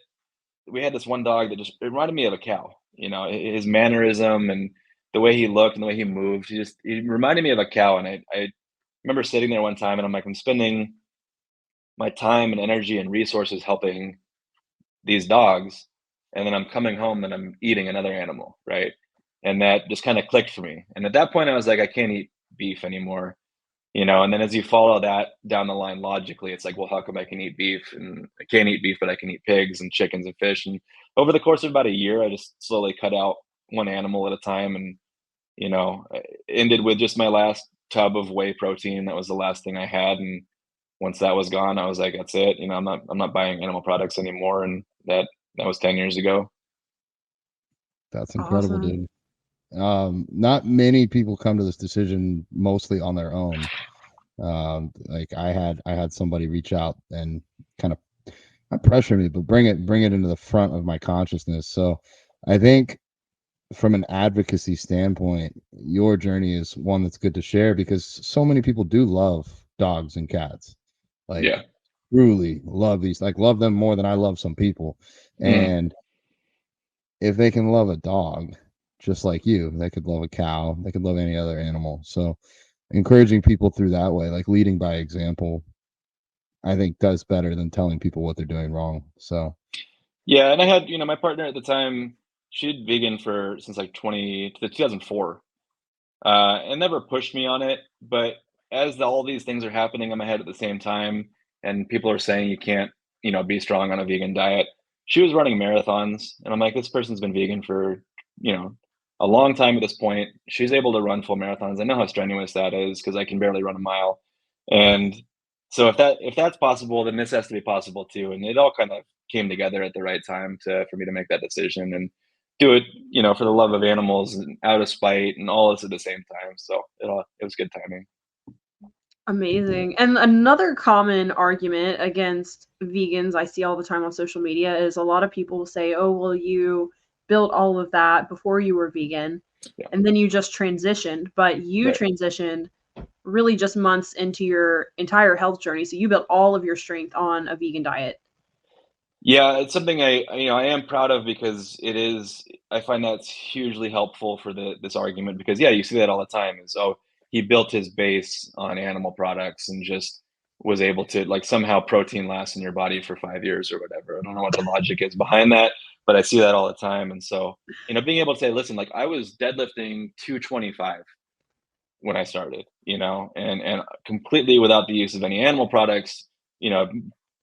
we had this one dog that just it reminded me of a cow, his mannerism and the way he looked and the way he moved. He reminded me of a cow. And I remember sitting there one time and I'm like, I'm spending my time and energy and resources helping these dogs, and then I'm coming home and I'm eating another animal, right? And that just kind of clicked for me. And at that point, I was like, I can't eat beef anymore, And then as you follow that down the line logically, it's like, well, how come I can eat beef and I can't eat beef, but I can eat pigs and chickens and fish? And over the course of about a year, I just slowly cut out one animal at a time, and I ended with just my last tub of whey protein. That was the last thing I had, and once that was gone, I was like, that's it. I'm not buying animal products anymore. And that was 10 years ago. That's incredible, Awesome. dude. Not many people come to this decision mostly on their own. Like I had somebody reach out and kind of not pressure me, but bring it into the front of my consciousness. So I think from an advocacy standpoint, your journey is one that's good to share, because so many people do love dogs and cats. Like Yeah. truly love these, like love them more than I love some people. Mm. And if they can love a dog just like you, they could love a cow, they could love any other animal. So encouraging people through that way, like leading by example, I think does better than telling people what they're doing wrong. So Yeah. And I had, my partner at the time, she'd vegan since like 2004, and never pushed me on it. But as all these things are happening in my head at the same time, and people are saying you can't, be strong on a vegan diet, she was running marathons, and I'm like, this person's been vegan for, you know, a long time at this point. She's able to run full marathons. I know how strenuous that is because I can barely run a mile. And so if that's possible, then this has to be possible too. And it all kind of came together at the right time for me to make that decision and do it, for the love of animals and out of spite and all this at the same time. So it was good timing. Amazing. And another common argument against vegans I see all the time on social media is a lot of people will say, "Oh, well, you built all of that before you were vegan, Yeah. and then you just transitioned." But you Right. transitioned really just months into your entire health journey. So you built all of your strength on a vegan diet. Yeah, it's something I am proud of, because I find that's hugely helpful for this argument, because yeah, you see that all the time is, oh, he built his base on animal products and just was able to, like, somehow protein lasts in your body for 5 years or whatever. I don't know what the logic is behind that, but I see that all the time. And so, being able to say, listen, like, I was deadlifting 225 when I started, and completely without the use of any animal products, you know,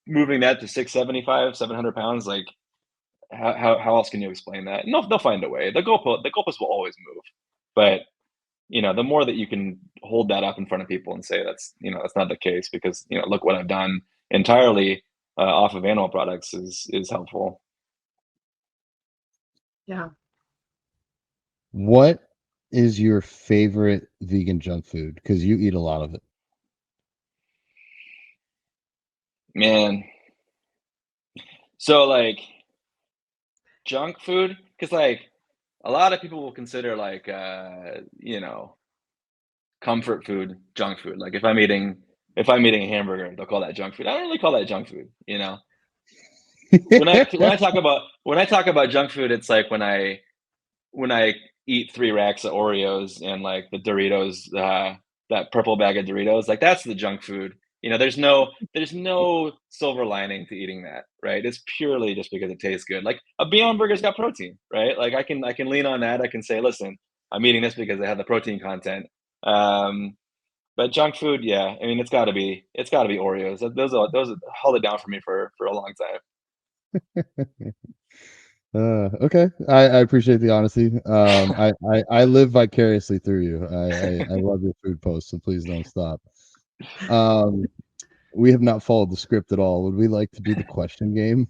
moving that to 675, 700 pounds, like, how else can you explain that? And they'll find a way. The goalpost will always move, but the more that you can hold that up in front of people and say that's not the case, because look what I've done entirely off of animal products is helpful. Yeah. What is your favorite vegan junk food? Because you eat a lot of it. Man. So like junk food, because like a lot of people will consider like comfort food junk food. Like if I'm eating a hamburger, they'll call that junk food. I don't really call that junk food, you know. When I talk about junk food, it's like when I eat 3 racks of Oreos and like the Doritos, that purple bag of Doritos, like that's the junk food. There's no silver lining to eating that, right? It's purely just because it tastes good. Like a Beyond Burger's got protein, right? Like I can lean on that. I can say, listen, I'm eating this because they have the protein content. Um, but junk food, yeah, I mean it's gotta be Oreos. Those hold it down for me for a long time. Okay. I appreciate the honesty. I live vicariously through you. I love your food posts, so please don't stop. Um, we have not followed the script at all. Would we like to do the question game?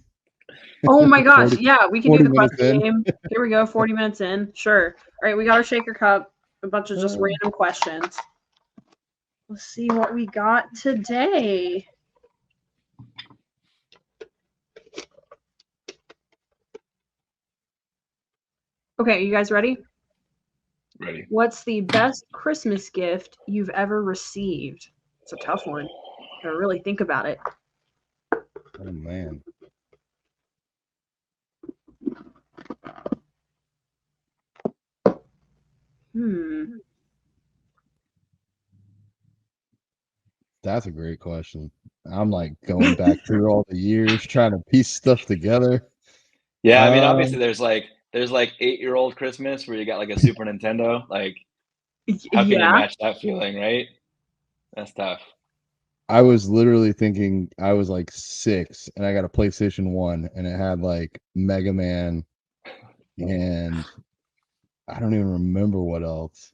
Oh my gosh, 40, yeah, we can do 40 the minutes question in. game. Here we go, 40 minutes in. Sure. All right, we got our shaker cup, a bunch of just random questions. Let's see what we got today. Okay, you guys ready? Ready. What's the best Christmas gift you've ever received? It's a tough one. Gotta really think about it. Oh man. That's a great question. I'm like going back through all the years trying to piece stuff together. Yeah, I mean, obviously there's like 8-year-old Christmas where you got like a Super Nintendo. Like, how can you Yeah. match that feeling, right? That's tough. I was literally thinking I was like 6 and I got a PlayStation 1 and it had like Mega Man and I don't even remember what else.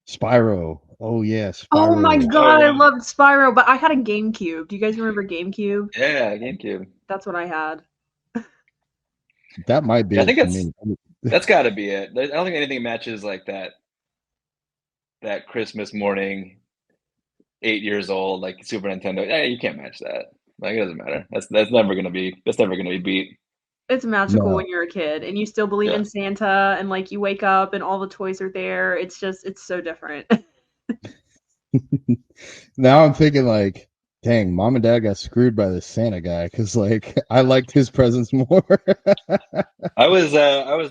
Spyro. Oh yeah, Oh my Spyro. Oh god, I yeah, loved Spyro, but I had a GameCube. Do you guys remember GameCube? yeah, GameCube. That's what I had. That might be I it think for that's me. that's got to be it. I don't think anything matches like that Christmas morning, 8 years old, like Super Nintendo. Yeah, you can't match that. Like it doesn't matter. That's never gonna be beat. It's magical No. when you're a kid and you still believe Yeah. in Santa and like you wake up and all the toys are there. It's so different. Now I'm thinking like, dang, mom and dad got screwed by this Santa guy because like I liked his presents more. I was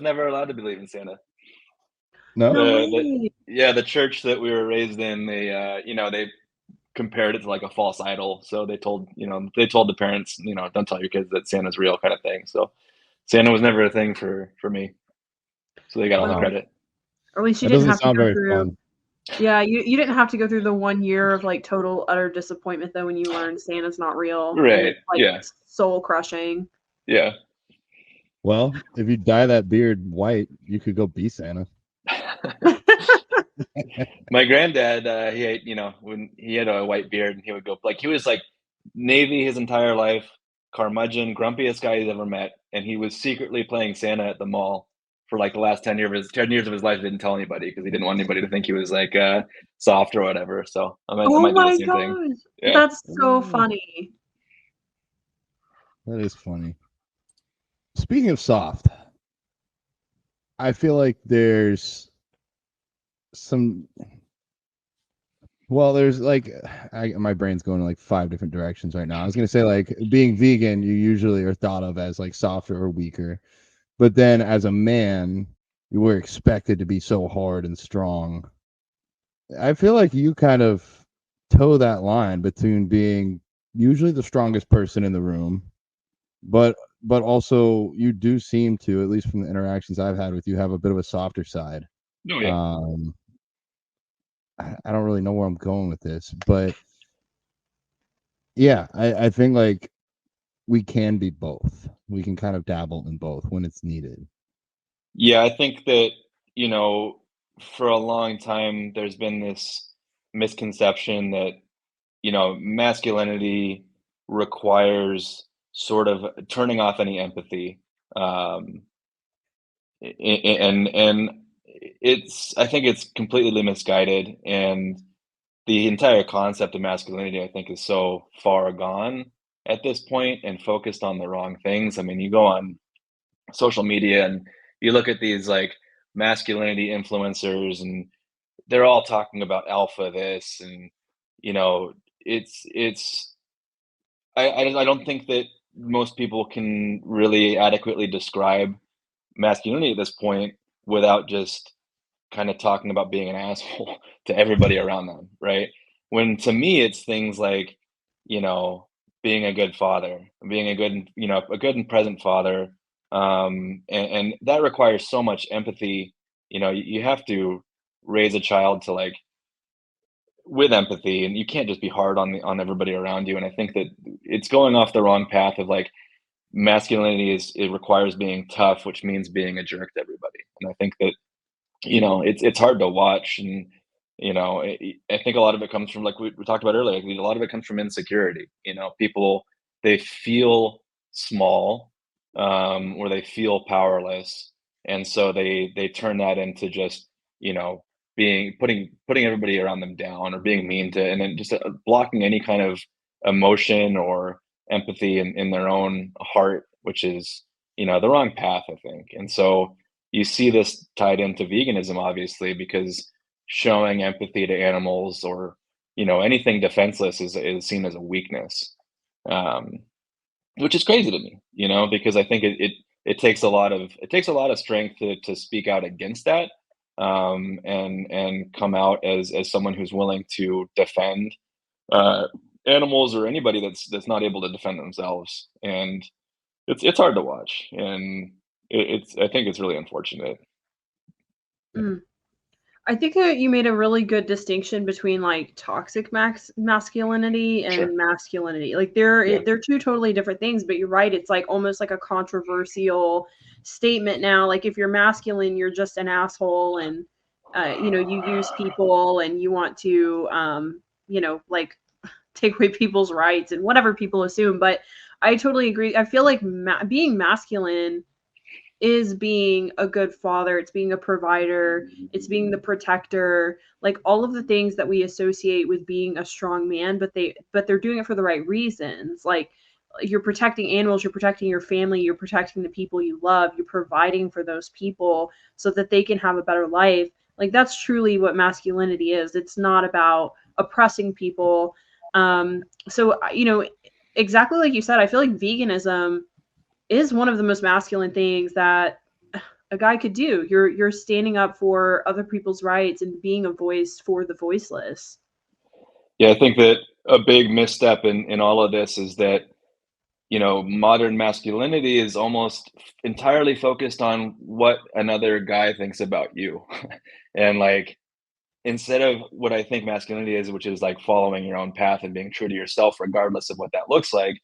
never allowed to believe in Santa. No? No The way. yeah, the church that we were raised in, they compared it to like a false idol. So they told the parents, don't tell your kids that Santa's real, kind of thing. So Santa was never a thing for me. So they got all the Well, credit. or at least you That didn't doesn't have to sound go very through. fun. Yeah, you didn't have to go through the 1 year of like total utter disappointment though when you learned Santa's not real and Right. it's like Yeah. soul crushing. Yeah. Well, if you dye that beard white, you could go be Santa. My granddad, he had, when he had a white beard and he would go like he was like Navy his entire life, curmudgeon, grumpiest guy he's ever met, and he was secretly playing Santa at the mall for like the last 10 years of his life. He didn't tell anybody because he didn't want anybody to think he was like soft or whatever. So I Oh might do the my same thing. gosh. Yeah. That's so funny. That is funny. Speaking of soft, I feel like there's some. Well, there's like, my brain's going in like 5 different directions right now. I was gonna say like being vegan, you usually are thought of as like softer or weaker, but then as a man, you were expected to be so hard and strong. I feel like you kind of toe that line between being usually the strongest person in the room, but also you do seem to, at least from the interactions I've had with you, have a bit of a softer side. Oh yeah. Um, I don't really know where I'm going with this, but yeah, I think like we can be both. We can kind of dabble in both when it's needed. Yeah, I think that, for a long time there's been this misconception that, masculinity requires sort of turning off any empathy. Um, and I think it's completely misguided, and the entire concept of masculinity, I think, is so far gone at this point and focused on the wrong things. I mean, you go on social media and you look at these like masculinity influencers, and they're all talking about alpha this, and you know, it's I don't think that most people can really adequately describe masculinity at this point without just kind of talking about being an asshole to everybody around them, right? When to me, it's things like, you know, being a good father, being a good, you know, a good and present father. And that requires so much empathy. You know, you have to raise a child to like with empathy, and you can't just be hard on on everybody around you. And I think that it's going off the wrong path of like masculinity it requires being tough, which means being a jerk to everybody. And I think that, you know, it's hard to watch, and you know, I think a lot of it comes from like we talked about earlier. A lot of it comes from insecurity. You know, people, they feel small, or they feel powerless, and so they turn that into just, you know, being putting everybody around them down or being mean to, and then just blocking any kind of emotion or empathy in their own heart, which is, you know, the wrong path, I think. And so you see this tied into veganism, obviously, because showing empathy to animals or, you know, anything defenseless is seen as a weakness, um, which is crazy to me, you know, because I think it takes a lot of strength to speak out against that, and come out as someone who's willing to defend uh, animals or anybody that's not able to defend themselves. And it's hard to watch, and it's I think it's really unfortunate. Mm. I think that you made a really good distinction between like toxic masculinity Sure. and masculinity. Like Yeah. they're two totally different things, but you're right. It's like almost like a controversial statement now. Like if you're masculine, you're just an asshole, and you know, you use people and you want to you know, like take away people's rights and whatever people assume. But I totally agree. I feel like being masculine is being a good father, it's being a provider, it's being the protector, like all of the things that we associate with being a strong man, but they're doing it for the right reasons. Like you're protecting animals, you're protecting your family, you're protecting the people you love, you're providing for those people so that they can have a better life. Like that's truly what masculinity is. It's not about oppressing people. So you know, exactly like you said, I feel like veganism is one of the most masculine things that a guy could do. You're standing up for other people's rights and being a voice for the voiceless. Yeah, I think that a big misstep in all of this is that, you know, modern masculinity is almost entirely focused on what another guy thinks about you. And like, instead of what I think masculinity is, which is like following your own path and being true to yourself, regardless of what that looks like,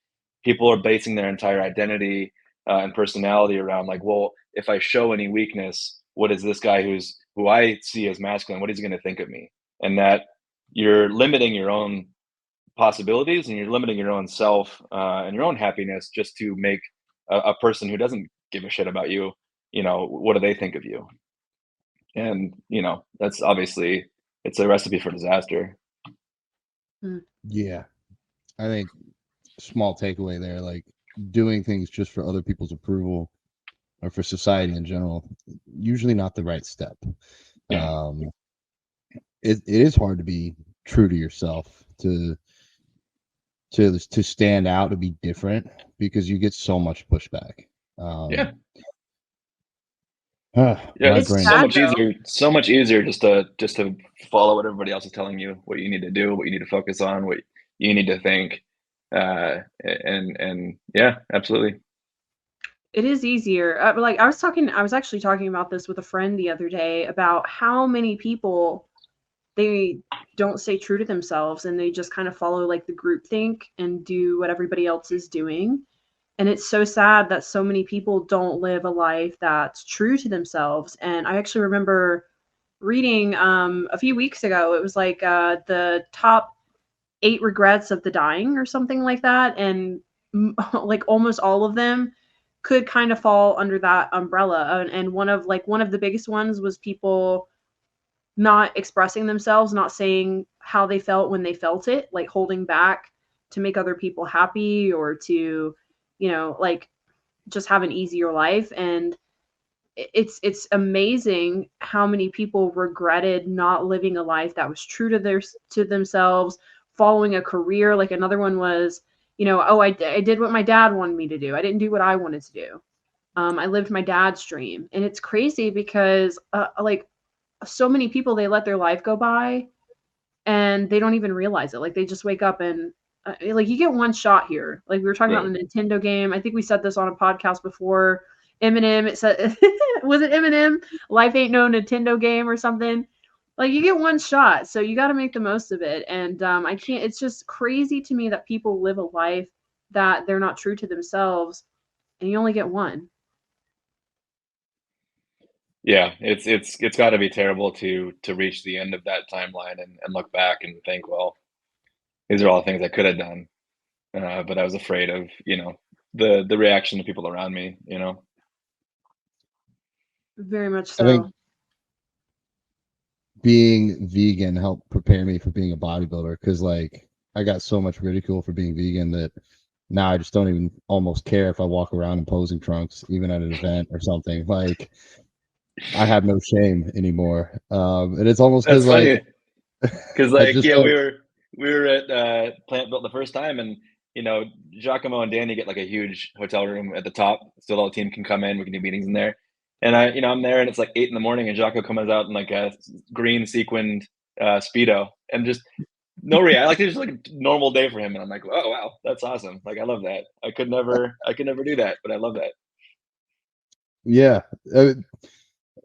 people are basing their entire identity and personality around like, well, if I show any weakness, what is this guy who I see as masculine? What is he going to think of me? And that you're limiting your own possibilities, and you're limiting your own self and your own happiness just to make a person who doesn't give a shit about you, you know, what do they think of you? And you know, that's obviously, it's a recipe for disaster. Mm. Yeah, I think small takeaway there, like doing things just for other people's approval or for society in general, usually not the right step. Yeah. Um, it is hard to be true to yourself, to stand out, to be different, because you get so much pushback. Yeah. Yeah, My It's it's brain. sad though. so much easier just to follow what everybody else is telling you, what you need to do, what you need to focus on, what you need to think. And yeah, absolutely. It is easier. Like I was actually talking about this with a friend the other day about how many people they don't stay true to themselves and they just kind of follow like the group think and do what everybody else is doing. And it's so sad that so many people don't live a life that's true to themselves. And I actually remember reading a few weeks ago, it was like the top 8 regrets of the dying or something like that. And like almost all of them could kind of fall under that umbrella. And one of the biggest ones was people not expressing themselves, not saying how they felt when they felt it, like holding back to make other people happy or to, like just have an easier life. And it's amazing how many people regretted not living a life that was true to themselves, following a career. Like another one was, oh, I did what my dad wanted me to do. I didn't do what I wanted to do. I lived my dad's dream. And it's crazy because like so many people, they let their life go by and they don't even realize it. Like they just wake up and like you get one shot here. Like we were talking about the Nintendo game. I think we said this on a podcast before. Eminem, it said, was it Eminem? Life ain't no Nintendo game or something. Like you get one shot, so you got to make the most of it. And I can't. It's just crazy to me that people live a life that they're not true to themselves, and you only get one. Yeah, it's got to be terrible to reach the end of that timeline and look back and think, well, these are all things I could have done, but I was afraid of, the reaction of people around me, Very much I think so. being vegan helped prepare me for being a bodybuilder because, like, I got so much ridicule for being vegan that now I just don't even almost care if I walk around in posing trunks, even at an event or something. Like, I have no shame anymore. And it's almost That's because, like, funny because, I like, just yeah, don't. we were at Plant Built the first time, and Giacomo and Danny get like a huge hotel room at the top, so the whole team can come in. We can do meetings in there, and I'm there, and it's like 8 a.m, and Giacomo comes out in like a green sequined speedo, and just no reaction. Like it's just like a normal day for him, and I'm like, oh wow, that's awesome. Like I love that. I could never do that, but I love that. Yeah.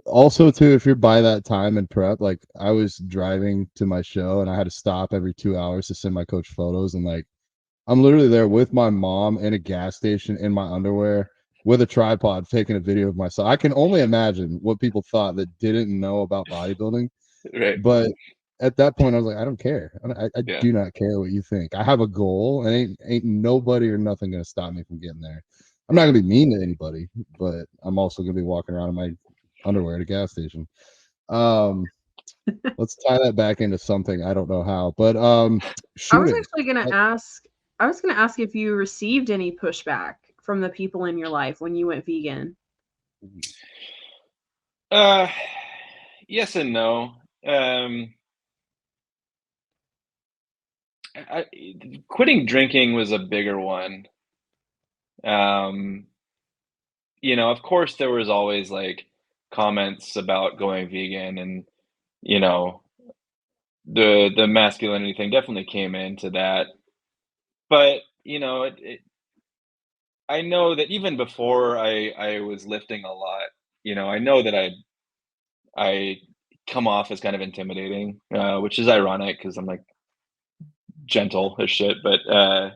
Also, too, if you're by that time and prep, like I was driving to my show and I had to stop every 2 hours to send my coach photos, and like I'm literally there with my mom in a gas station in my underwear with a tripod taking a video of myself. I can only imagine what people thought that didn't know about bodybuilding. Right. But at that point, I was like, I don't care. I Yeah. do not care what you think. I have a goal, and ain't nobody or nothing gonna stop me from getting there. I'm not gonna be mean to anybody, but I'm also gonna be walking around in my underwear at a gas station. Let's tie that back into something. I don't know how, but I was shooting. actually gonna ask. I was gonna ask if you received any pushback from the people in your life when you went vegan. Yes and no. Quitting drinking was a bigger one. Of course, there was always like comments about going vegan, and you know, the masculinity thing definitely came into that. But I know that even before I was lifting a lot, I know that I come off as kind of intimidating, which is ironic because I'm like gentle as shit. But I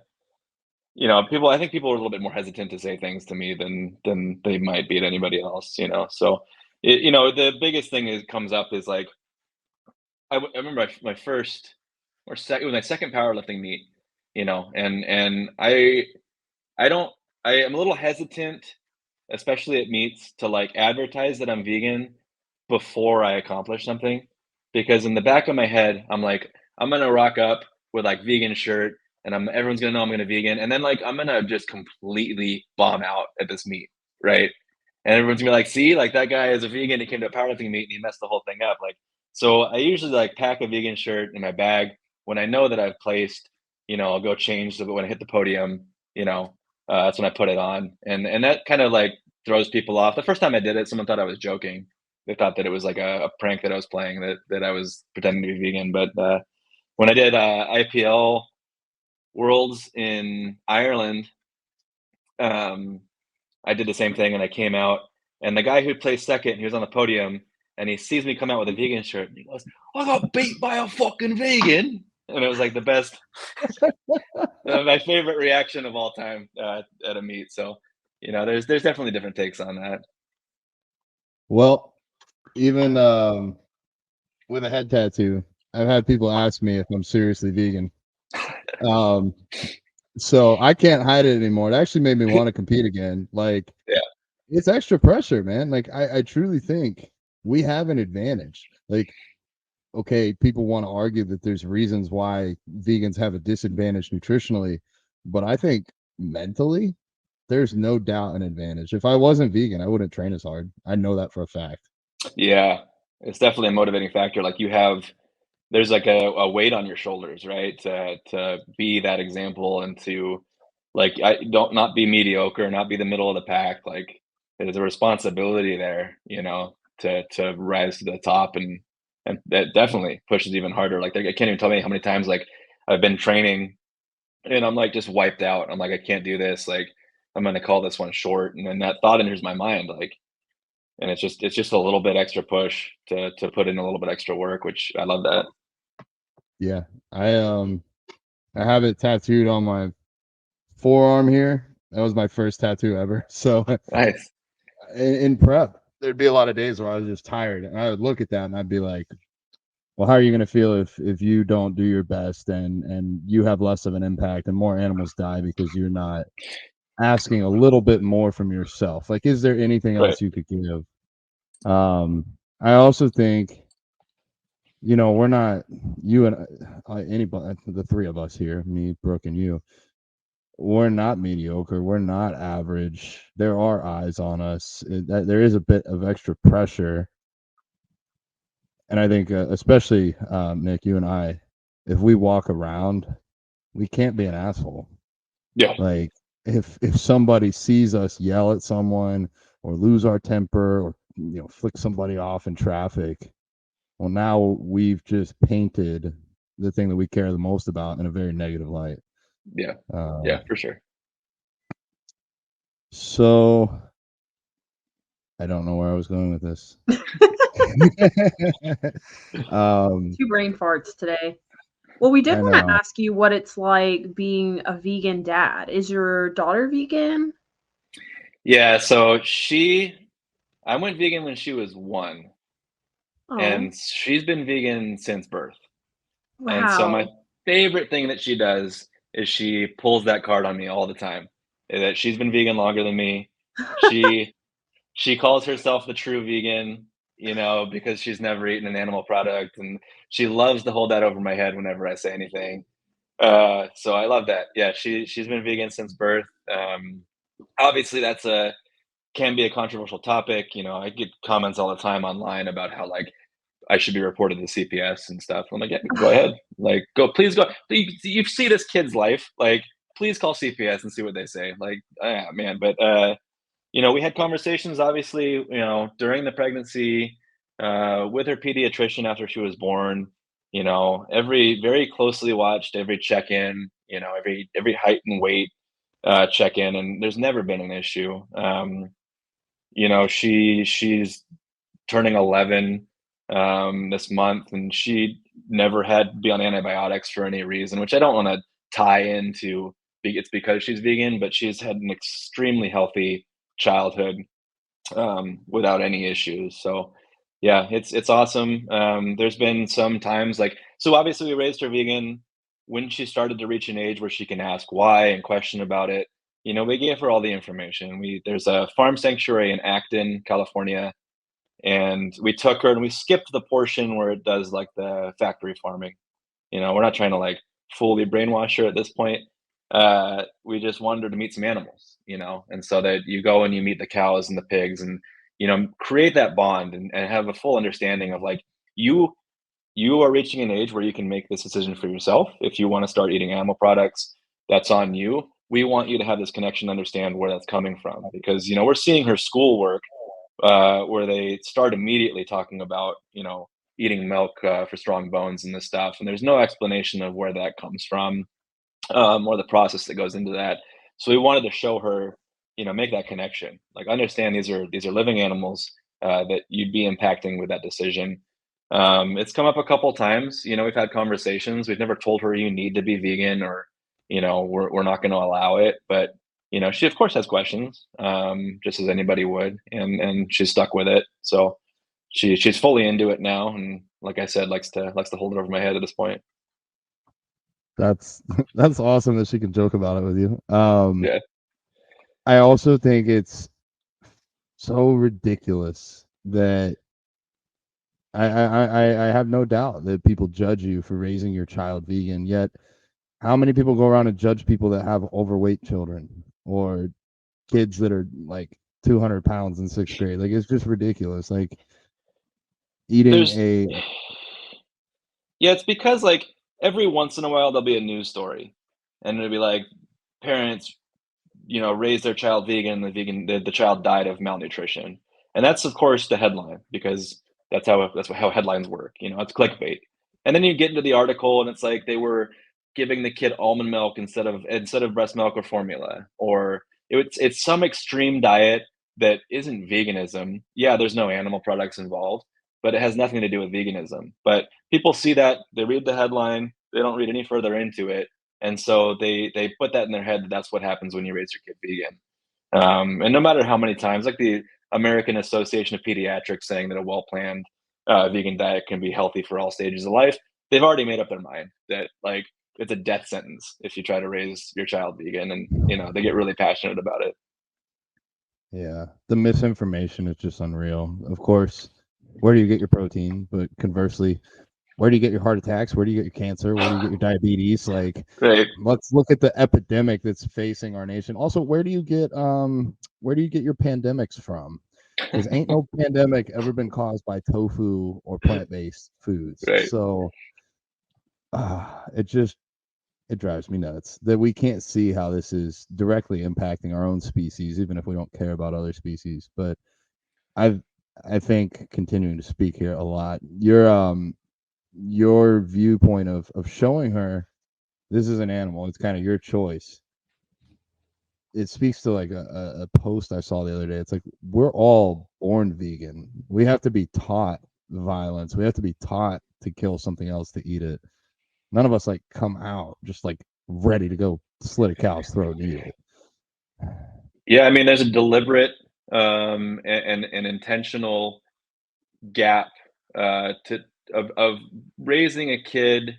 think people are a little bit more hesitant to say things to me than they might be to anybody else. So the biggest thing is comes up is like I remember my first or second, it was my second powerlifting meet, and I don't I am a little hesitant, especially at meets, to like advertise that I'm vegan before I accomplish something, because in the back of my head, I'm like, I'm gonna rock up with like vegan shirt, and everyone's gonna know I'm gonna vegan, and then like I'm gonna just completely bomb out at this meet, right? And everyone's gonna be like, see, like that guy is a vegan, he came to a powerlifting meet and he messed the whole thing up. Like, so I usually like pack a vegan shirt in my bag when I know that I've placed, I'll go change so that when I hit the podium, that's when I put it on. And that kind of like throws people off. The first time I did it, someone thought I was joking. They thought that it was like a prank that I was playing, that I was pretending to be vegan. But when I did IPL Worlds in Ireland, I did the same thing, and I came out, and the guy who placed second, he was on the podium, and he sees me come out with a vegan shirt, and he goes, "I got beat by a fucking vegan," and it was like the best, my favorite reaction of all time at a meet. So, there's definitely different takes on that. Well, even with a head tattoo, I've had people ask me if I'm seriously vegan. So I can't hide it anymore. It actually made me want to compete again. Like, Yeah. it's extra pressure, man. Like, I truly think we have an advantage. Like, okay, people want to argue that there's reasons why vegans have a disadvantage nutritionally, but I think mentally, there's no doubt an advantage. If I wasn't vegan, I wouldn't train as hard. I know that for a fact. Yeah. It's definitely a motivating factor. Like there's like a weight on your shoulders, right? To be that example and to like I don't not be mediocre, not be the middle of the pack. Like there's a responsibility there, to rise to the top and that definitely pushes even harder. Like I can't even tell me how many times like I've been training and I'm like just wiped out. I'm like, I can't do this. Like I'm gonna call this one short. And then that thought enters my mind, like, and it's just a little bit extra push to put in a little bit extra work, which I love that. Yeah. I have it tattooed on my forearm here. That was my first tattoo ever. So Nice. in prep, there'd be a lot of days where I was just tired, and I would look at that and I'd be like, well, how are you going to feel if you don't do your best and you have less of an impact and more animals die because you're not asking a little bit more from yourself? Like, is there anything Right. else you could give? I also think, we're not, you and anybody, the three of us here, me, Brooke, and you, we're not mediocre. We're not average. There are eyes on us. There is a bit of extra pressure. And I think, especially Nick, you and I, if we walk around, we can't be an asshole. Yeah. Like, if somebody sees us yell at someone or lose our temper or flick somebody off in traffic, well, now we've just painted the thing that we care the most about in a very negative light. Yeah. Yeah, for sure. So I don't know where I was going with this. Two brain farts today. Well, we did I want to know. ask you what it's like being a vegan dad. Is your daughter vegan? Yeah, so I went vegan when she was 1, Oh, and she's been vegan since birth. And so my wow. favorite thing that she does is she pulls that card on me all the time, that she's been vegan longer than me. She she calls herself the true vegan, because she's never eaten an animal product, and she loves to hold that over my head whenever I say anything. So I love that. Yeah, she's been vegan since birth. Obviously, can be a controversial topic. I get comments all the time online about how like I should be reported to CPS and stuff. I'm like, yeah, go ahead. Like, please go. You see this kid's life. Like, please call CPS and see what they say. Like, yeah, man. But we had conversations, obviously, during the pregnancy, with her pediatrician after she was born. Every very closely watched every check in. Every height and weight check in, and there's never been an issue. She's turning 11 this month, and she never had to be on antibiotics for any reason, which I don't want to tie into. It's because she's vegan, but she's had an extremely healthy childhood without any issues. So yeah, it's awesome. There's been some times like so obviously we raised her vegan when she started to reach an age where she can ask why and question about it. We gave her all the information. There's a farm sanctuary in Acton, California, and we took her and we skipped the portion where it does like the factory farming. We're not trying to like fully brainwash her at this point. We just wanted her to meet some animals, and so that you go and you meet the cows and the pigs and create that bond and have a full understanding of like you are reaching an age where you can make this decision for yourself. If you want to start eating animal products, that's on you. We want you to have this connection, understand where that's coming from, because we're seeing her schoolwork where they start immediately talking about eating milk for strong bones and this stuff, and there's no explanation of where that comes from or the process that goes into that. So we wanted to show her, make that connection, like understand these are living animals that you'd be impacting with that decision. It's come up a couple times. We've had conversations. We've never told her you need to be vegan or we're not going to allow it, but she of course has questions, just as anybody would, and she's stuck with it. So she's fully into it now, and like I said, likes to hold it over my head at this point. That's awesome that she can joke about it with you. Yeah. I also think it's so ridiculous that I have no doubt that people judge you for raising your child vegan. Yet, how many people go around and judge people that have overweight children or kids that are like 200 pounds in 6th grade? Like, it's just ridiculous. Like, eating There's a Yeah, it's because like every once in a while there'll be a news story, and it'll be like parents, raise their child vegan. The child died of malnutrition, and that's of course the headline because that's how headlines work. It's clickbait, and then you get into the article and it's like they were giving the kid almond milk instead of breast milk or formula, or it's some extreme diet that isn't veganism. Yeah, there's no animal products involved, but it has nothing to do with veganism. But people see that, they read the headline, they don't read any further into it, and so they put that in their head that that's what happens when you raise your kid vegan. And no matter how many times, like the American Association of Pediatrics saying that a well-planned vegan diet can be healthy for all stages of life, they've already made up their mind that like it's a death sentence if you try to raise your child vegan, and they get really passionate about it. Yeah, the misinformation is just unreal. Of course, where do you get your protein? But conversely, where do you get your heart attacks? Where do you get your cancer? Where do you get your diabetes? Like, Right. let's look at the epidemic that's facing our nation. Also, where do you get your pandemics from? Because ain't no pandemic ever been caused by tofu or plant-based foods. Right. So it drives me nuts that we can't see how this is directly impacting our own species, even if we don't care about other species. But I think, continuing to speak here a lot, your viewpoint of showing her this is an animal, it's kind of your choice. It speaks to like a post I saw the other day. It's like we're all born vegan. We have to be taught violence. We have to be taught to kill something else to eat it. None of us like come out just like ready to go slit a cow's throat and eat it. Yeah, I mean, there's a deliberate and intentional gap to of raising a kid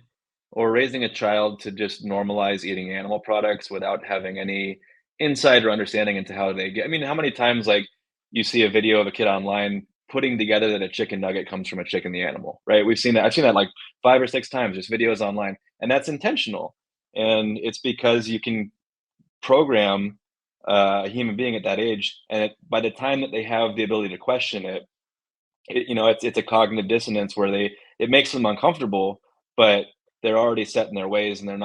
or raising a child to just normalize eating animal products without having any insight or understanding into how they get. I mean, how many times like you see a video of a kid online putting together that a chicken nugget comes from a chicken the animal, right? We've seen that. I've seen that like 5 or 6 times, just videos online, and that's intentional. And it's because you can program a human being at that age, and by the time that they have the ability to question it, it's a cognitive dissonance where it makes them uncomfortable, but they're already set in their ways, and they're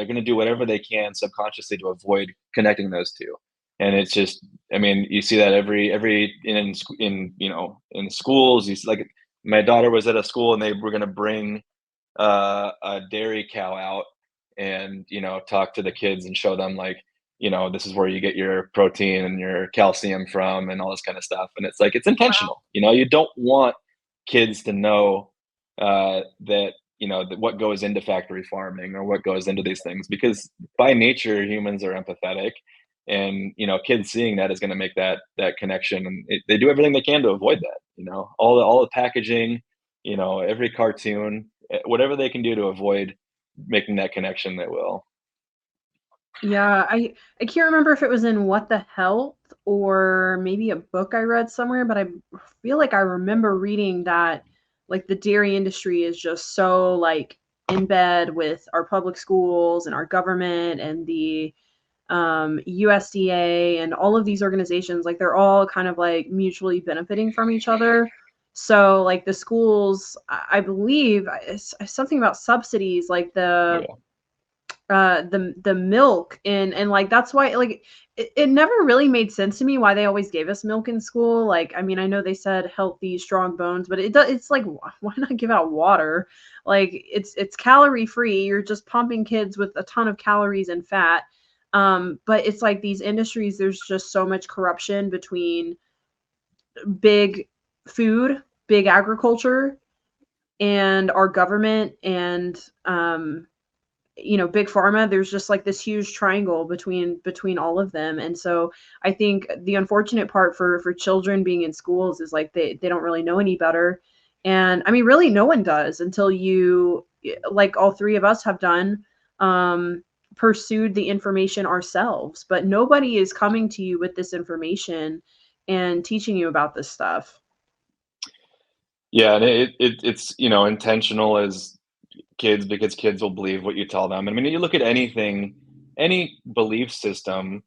gonna do whatever they can subconsciously to avoid connecting those two. And it's just, I mean, you see that every in schools. Like my daughter was at a school and they were gonna bring a dairy cow out and talk to the kids and show them like this is where you get your protein and your calcium from and all this kind of stuff, and it's like it's intentional. You don't want kids to know that that what goes into factory farming or what goes into these things, because by nature humans are empathetic, and kids seeing that is going to make that connection, and they do everything they can to avoid that. All the packaging, every cartoon, whatever they can do to avoid making that connection, they will. Yeah, I can't remember if it was in What the Health or maybe a book I read somewhere, but I feel like I remember reading that like the dairy industry is just so like in bed with our public schools and our government and the USDA and all of these organizations. Like they're all kind of like mutually benefiting from each other. So like the schools, I believe it's something about subsidies, like Yeah. the milk, and like that's why like it never really made sense to me why they always gave us milk in school. Like I mean, I know they said healthy strong bones, but it's like why not give out water? Like it's calorie free, you're just pumping kids with a ton of calories and fat. But it's like these industries, there's just so much corruption between big food, big agriculture, and our government, and big pharma. There's just like this huge triangle between all of them. And so I think the unfortunate part for children being in schools is like they don't really know any better. And I mean, really no one does until you, like all three of us have done, pursued the information ourselves, but nobody is coming to you with this information and teaching you about this stuff. Yeah, and it's intentional as kids, because kids will believe what you tell them. I mean, you look at anything, any belief system,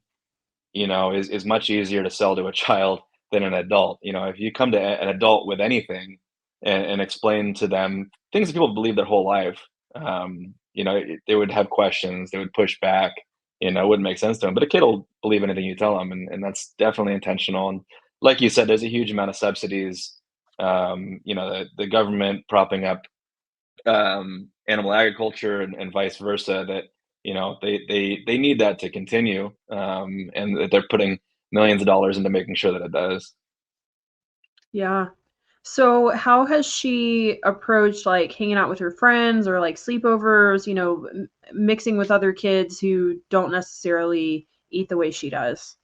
is much easier to sell to a child than an adult. If you come to an adult with anything and explain to them things that people believe their whole life, they would have questions, they would push back, it wouldn't make sense to them. But a kid will believe anything you tell them, and that's definitely intentional. And like you said, there's a huge amount of subsidies, the government propping up animal agriculture and vice versa, that they need that to continue, and that they're putting millions of dollars into making sure that it does. Yeah. So how has she approached like hanging out with her friends or like sleepovers, mixing with other kids who don't necessarily eat the way she does?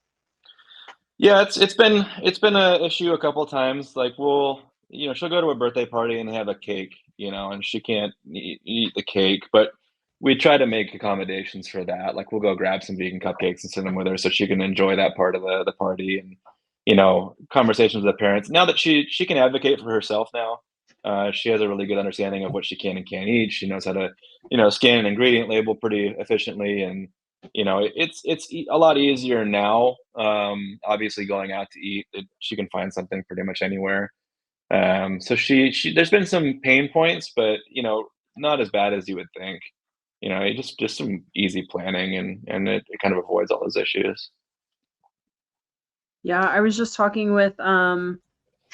Yeah, it's been a issue a couple of times. Like, she'll go to a birthday party and have a cake, and she can't eat the cake, but we try to make accommodations for that. Like, we'll go grab some vegan cupcakes and sit them with her so she can enjoy that part of the party. And conversations with the parents. Now that she can advocate for herself now, she has a really good understanding of what she can and can't eat. She knows how to scan an ingredient label pretty efficiently, and it's a lot easier now. Obviously, going out to eat, she can find something pretty much anywhere. So she there's been some pain points, but not as bad as you would think. Just some easy planning, and it kind of avoids all those issues. Yeah, I was just talking with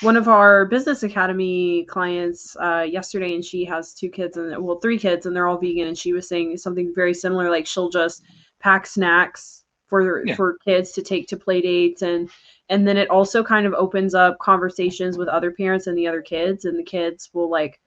one of our business academy clients yesterday, and she has two kids and well, three kids, and they're all vegan. And she was saying something very similar, like she'll just pack snacks Yeah. for kids to take to play dates, and then it also kind of opens up conversations with other parents and the other kids, and the kids will like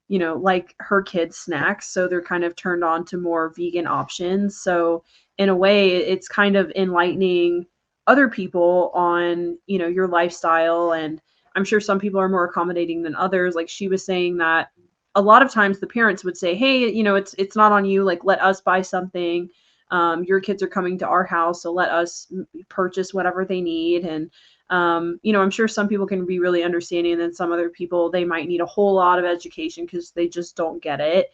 like her kids snacks, so they're kind of turned on to more vegan options. So in a way it's kind of enlightening other people on your lifestyle. And I'm sure some people are more accommodating than others. Like she was saying that a lot of times the parents would say, hey, it's not on you, like let us buy something. Your kids are coming to our house, so let us purchase whatever they need. And I'm sure some people can be really understanding, and then some other people, they might need a whole lot of education because they just don't get it.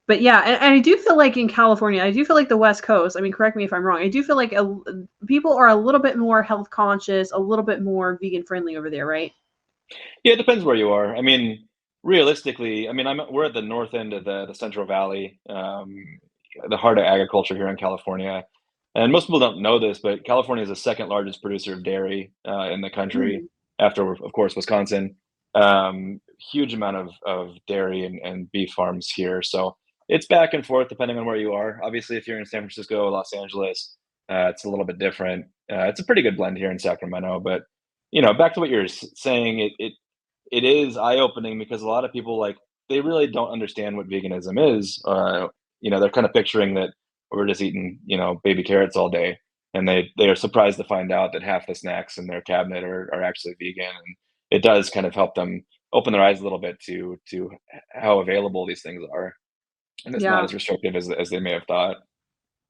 But yeah, and I do feel like in California, I do feel like the West Coast, I mean, correct me if I'm wrong, I do feel like people are a little bit more health conscious, a little bit more vegan friendly over there, right? Yeah, it depends where you are. I mean, realistically, I mean, we're at the north end of the Central Valley, the heart of agriculture here in California. And most people don't know this, but California is the second largest producer of dairy in the country, Mm. after, of course, Wisconsin. Huge amount of dairy and beef farms here. So it's back and forth depending on where you are. Obviously, if you're in San Francisco, Los Angeles, it's a little bit different. It's a pretty good blend here in Sacramento. But back to what you're saying, it is eye-opening, because a lot of people, like, they really don't understand what veganism is. They're kind of picturing that we're just eating, baby carrots all day, and they are surprised to find out that half the snacks in their cabinet are actually vegan. And it does kind of help them open their eyes a little bit to how available these things are, and it's not Yeah, as restrictive as they may have thought.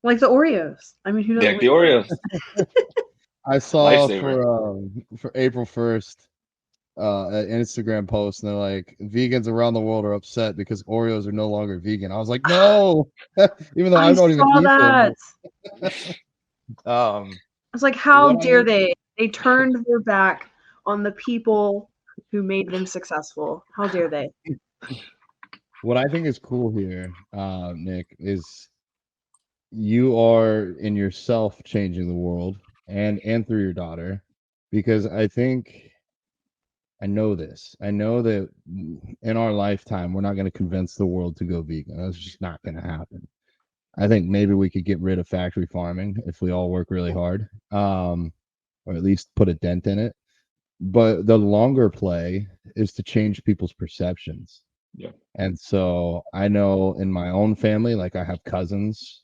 like the Oreos. I mean, who doesn't Like like the Oreos, I saw lifesaver. for April 1st an Instagram post, and they're like, vegans around the world are upset because Oreos are no longer vegan. I was like, no, even though I I don't even saw eat them. that. Um, I was like, how what dare I they? They turned their back on the people who made them successful. How dare they? what I think is cool here, Nick, is you are in yourself changing the world, and through your daughter, because I know this. I know that in our lifetime, we're not going to convince the world to go vegan. That's just not going to happen. I think maybe we could get rid of factory farming if we all work really hard, or at least put a dent in it. But the longer play is to change people's perceptions. Yeah. And so I know in my own family, like I have cousins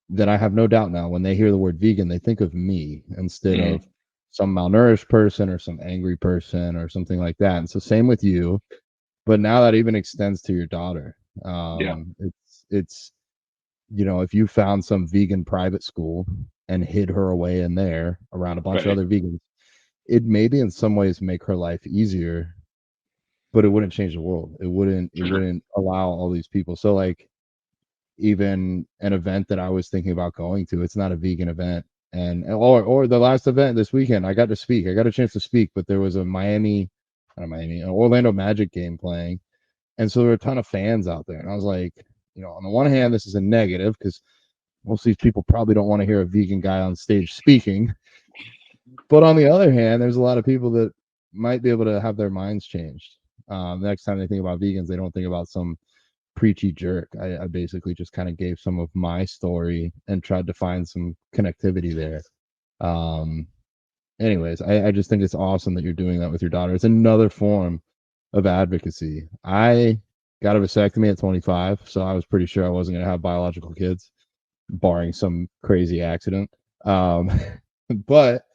that I have no doubt now when they hear the word vegan, they think of me instead Mhm. of some malnourished person or some angry person or something like that. And so same with you, but now that even extends to your daughter. Yeah. It's if you found some vegan private school and hid her away in there around a bunch of other vegans, it maybe in some ways make her life easier, but it wouldn't change the world. It wouldn't allow all these people. So like even an event that I was thinking about going to, it's not a vegan event. And or the last event this weekend, I got to speak. I got a chance to speak, but there was an Orlando Magic game playing. And so there were a ton of fans out there. And I was like, on the one hand, this is a negative because most of these people probably don't want to hear a vegan guy on stage speaking. But on the other hand, there's a lot of people that might be able to have their minds changed. The next time they think about vegans, they don't think about some preachy jerk. I basically just kind of gave some of my story and tried to find some connectivity there. Anyways, I just think it's awesome that you're doing that with your daughter. It's another form of advocacy. I got a vasectomy at 25, so I was pretty sure I wasn't going to have biological kids, barring some crazy accident. But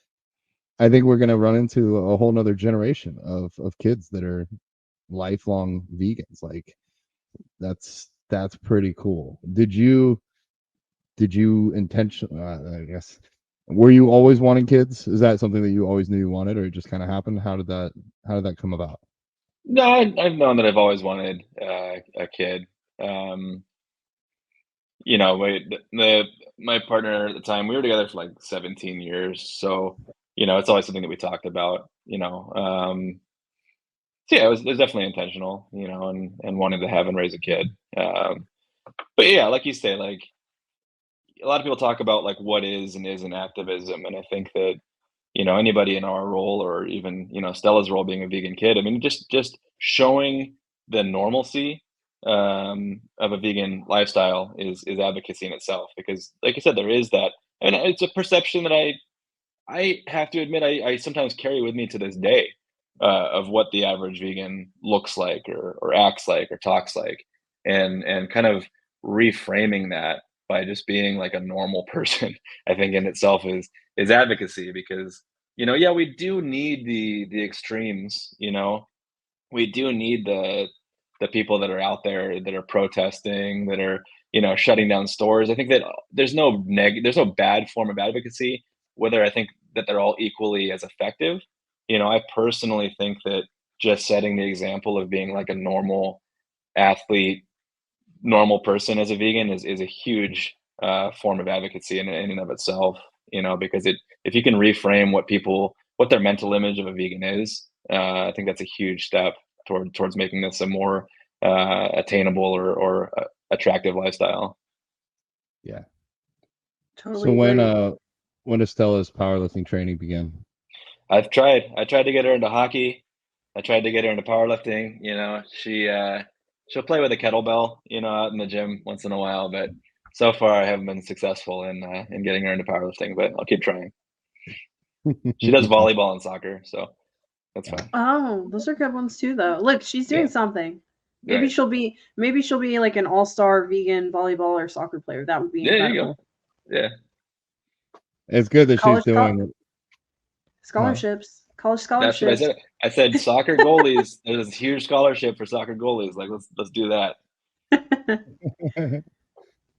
I think we're going to run into a whole nother generation of kids that are lifelong vegans. Like that's pretty cool. Did you intentionally, I guess, were you always wanting kids? Is that something that you always knew you wanted, or it just kind of happened? How did that come about? No, I've known that I've always wanted a kid. My partner at the time, we were together for like 17 years, so it's always something that we talked about. So yeah, it was definitely intentional, and wanting to have and raise a kid. But yeah, like you say, like a lot of people talk about like what is and isn't activism, and I think that anybody in our role or even Stella's role being a vegan kid, I mean just showing the normalcy of a vegan lifestyle is advocacy in itself, because like I said, there is that, and it's a perception that I have to admit I sometimes carry with me to this day, of what the average vegan looks like or acts like or talks like, and kind of reframing that by just being like a normal person, I think in itself is advocacy, because yeah, we do need the extremes. We do need the people that are out there that are protesting, that are shutting down stores. I think that there's no bad form of advocacy, whether I think that they're all equally as effective. I personally think that just setting the example of being like a normal athlete, normal person as a vegan is a huge form of advocacy in and of itself. Because if you can reframe what their mental image of a vegan is, I think that's a huge step towards making this a more attainable or attractive lifestyle. Yeah. Totally So agree. when does Stella's powerlifting training begin? I tried to get her into hockey. I tried to get her into powerlifting. She'll play with a kettlebell, out in the gym once in a while, but so far I haven't been successful in getting her into powerlifting, but I'll keep trying. She does volleyball and soccer, so that's fine. Oh, those are good ones too, though. Look, she's doing Yeah, something. right. Maybe she'll be like an all-star vegan volleyball or soccer player. That would be Yeah, there you go. incredible. Yeah. It's good that she's College doing it. Huh? scholarships, college That's what I scholarships. said. I said soccer goalies. There's a huge scholarship for soccer goalies. Like let's do that.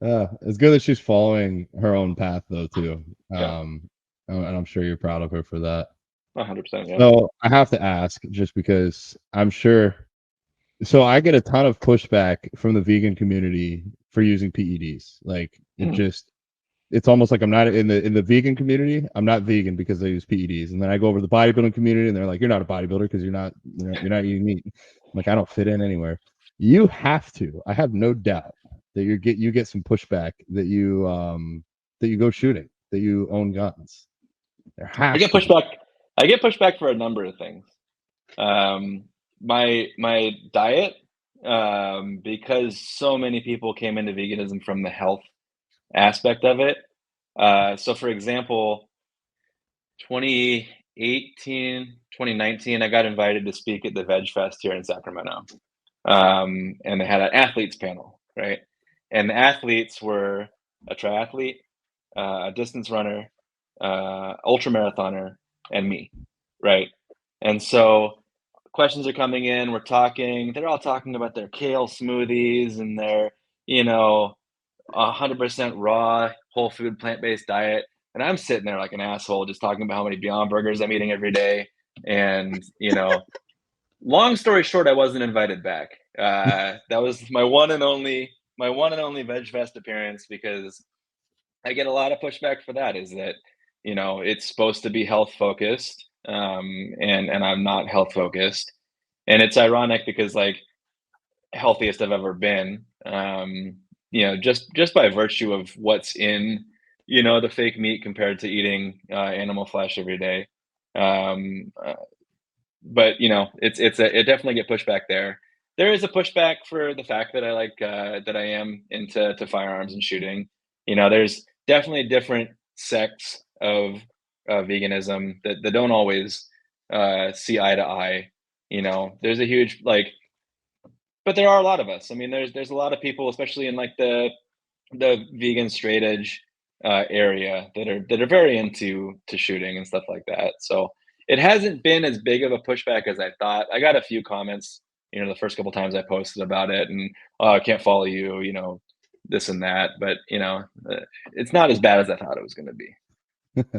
It's good that she's following her own path though too. Yeah. And I'm sure you're proud of her for that. 100%. Yeah. So I have to ask, just because I'm sure. So I get a ton of pushback from the vegan community for using PEDs. Like Mhm. it's almost like I'm not in the vegan community. I'm not vegan because I use PEDs, and then I go over to the bodybuilding community, and they're like, "You're not a bodybuilder because you're not eating meat." I'm like, I don't fit in anywhere. You have to. I have no doubt that you get some pushback that you go shooting, that you own guns. There I has get to be. pushback. I get pushback for a number of things. My diet, because so many people came into veganism from the health aspect of it. So for example, 2018, 2019, I got invited to speak at the Veg Fest here in Sacramento. And they had an athletes panel, right? And the athletes were a triathlete, a distance runner, ultra marathoner, and me, right? And so questions are coming in. We're talking. They're all talking about their kale smoothies and their, you know, 100% raw, whole food, plant-based diet. And I'm sitting there like an asshole just talking about how many Beyond Burgers I'm eating every day. And, long story short, I wasn't invited back. That was my one and only Veg Fest appearance, because I get a lot of pushback for that, is that, it's supposed to be health focused. And I'm not health focused. And it's ironic because like healthiest I've ever been, just by virtue of what's in, the fake meat compared to eating animal flesh every day. Um, uh, but it definitely get pushback there. There is a pushback for the fact that that I am into firearms and shooting. There's definitely different sects of veganism that don't always see eye to eye. There's a huge but there are a lot of us. I mean, there's a lot of people, especially in like the vegan straight edge area, that are very into shooting and stuff like that. So it hasn't been as big of a pushback as I thought. I got a few comments, the first couple times I posted about it, and I can't follow you, this and that. But it's not as bad as I thought it was going to be.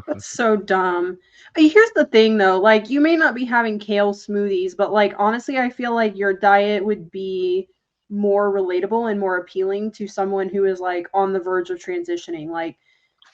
That's so dumb. Here's the thing though, like you may not be having kale smoothies, but like honestly, I feel like your diet would be more relatable and more appealing to someone who is like on the verge of transitioning. Like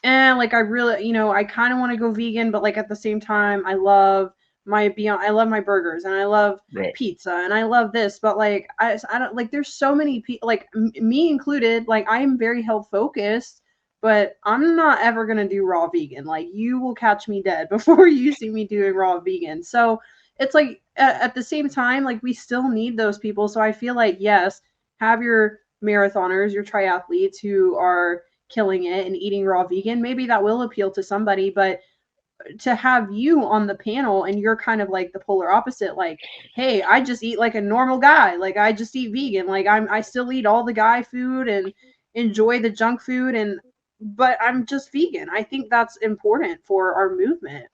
I really, I kind of want to go vegan, but like at the same time, I love my burgers and I love Right. pizza and I love this, but like I don't like. There's so many people, like me included. Like I am very health focused, but I'm not ever gonna do raw vegan. Like you will catch me dead before you see me doing raw vegan. So it's like at the same time, like we still need those people. So I feel like yes, have your marathoners, your triathletes who are killing it and eating raw vegan, maybe that will appeal to somebody, but to have you on the panel and you're kind of like the polar opposite, like, hey, I just eat like a normal guy, like I just eat vegan, like I still eat all the guy food and enjoy the junk food, and but I'm just vegan. I think that's important for our movement.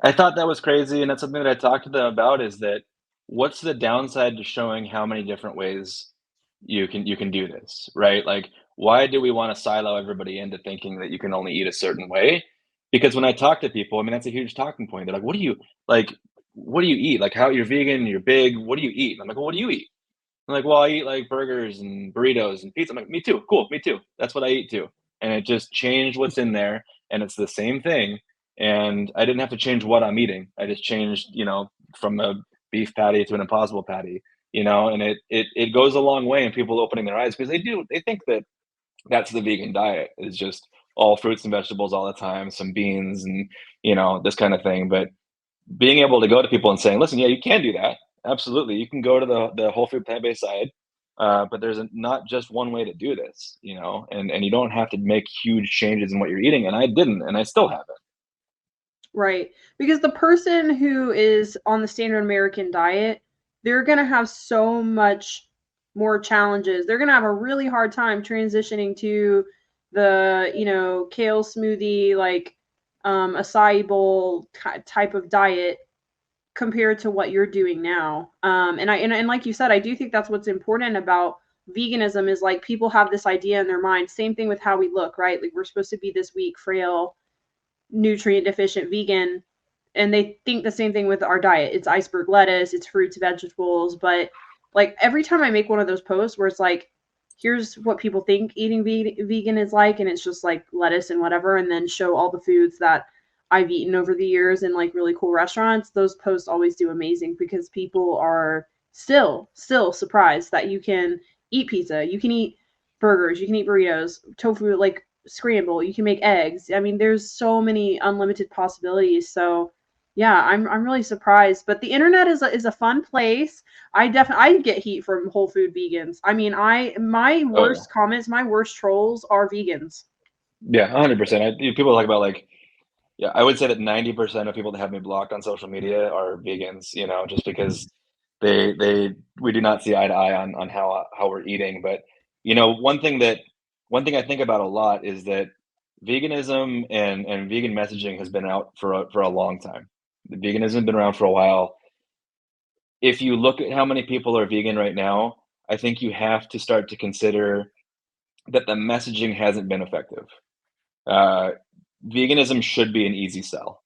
I thought that was crazy, and that's something that I talked to them about, is that what's the downside to showing how many different ways you can do this, right? Like, why do we want to silo everybody into thinking that you can only eat a certain way? Because when I talk to people, I mean, that's a huge talking point. They're like, like? What do you eat? Like, how you're vegan, you're big. What do you eat? And I'm like, well, what do you eat? I'm like, well, I eat like burgers and burritos and pizza. I'm like, me too. Cool, me too. That's what I eat too. And it just changed what's in there, and it's the same thing. And I didn't have to change what I'm eating. I just changed, from a beef patty to an Impossible patty, and it goes a long way in people opening their eyes, because they think that that's the vegan diet, is just all fruits and vegetables all the time, some beans and this kind of thing. But being able to go to people and saying, listen, yeah, you can do that. Absolutely. You can go to the whole food plant-based side. But there's not just one way to do this, and you don't have to make huge changes in what you're eating. And I didn't, and I still haven't. Right. Because the person who is on the standard American diet, they're going to have so much more challenges. They're going to have a really hard time transitioning to the, kale smoothie, like acai bowl type of diet compared to what you're doing now. And like you said, I do think that's what's important about veganism is like people have this idea in their mind. Same thing with how we look, right? Like we're supposed to be this weak, frail, nutrient deficient vegan, and they think the same thing with our diet. It's iceberg lettuce, it's fruits, vegetables, but like every time I make one of those posts where it's like, here's what people think eating vegan is like, and it's just like lettuce and whatever, and then show all the foods that I've eaten over the years in like really cool restaurants, those posts always do amazing because people are still surprised that you can eat pizza, you can eat burgers, you can eat burritos, tofu, like scramble, you can make eggs. I mean, there's so many unlimited possibilities. So yeah, I'm really surprised. But the internet is a fun place. I get heat from whole food vegans. I mean, my Oh yeah. worst comments, my worst trolls are vegans. Yeah, 100%. People talk about like, yeah, I would say that 90% of people that have me blocked on social media are vegans, just because we do not see eye to eye on how we're eating. But one thing I think about a lot is that veganism and vegan messaging has been out for a long time. The veganism has been around for a while. If you look at how many people are vegan right now, I think you have to start to consider that the messaging hasn't been effective. Veganism should be an easy sell.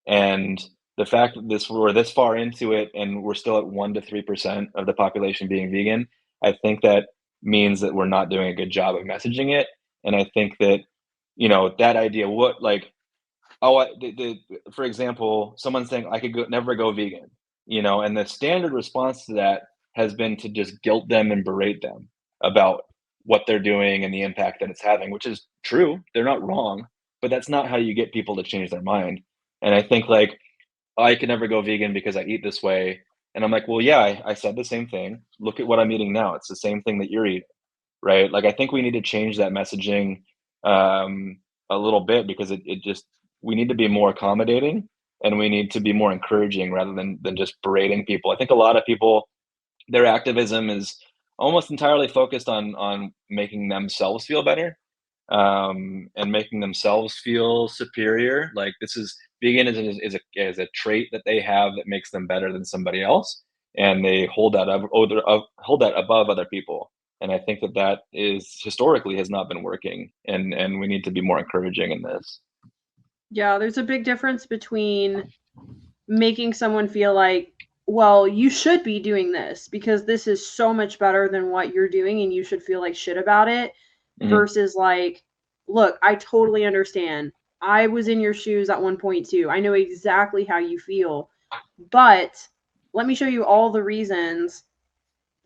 And the fact that we're this far into it and we're still at 1 to 3% of the population being vegan, I think that means that we're not doing a good job of messaging it. And I think that, that idea, for example, someone saying I could never go vegan, and the standard response to that has been to just guilt them and berate them about what they're doing and the impact that it's having, which is true. They're not wrong, but that's not how you get people to change their mind. And I think like, I could never go vegan because I eat this way. And I'm like, well, yeah, I said the same thing. Look at what I'm eating now. It's the same thing that you're eating, right? Like, I think we need to change that messaging a little bit, because it just, we need to be more accommodating, and we need to be more encouraging rather than just berating people. I think a lot of people, their activism is almost entirely focused on making themselves feel better, and making themselves feel superior. Like, this is veganism is a trait that they have that makes them better than somebody else, and they hold that hold that above other people. And I think that is historically has not been working, and we need to be more encouraging in this. Yeah, there's a big difference between making someone feel like, well, you should be doing this because this is so much better than what you're doing and you should feel like shit about it, Mhm. versus like, look, I totally understand. I was in your shoes at one point too. I know exactly how you feel. But let me show you all the reasons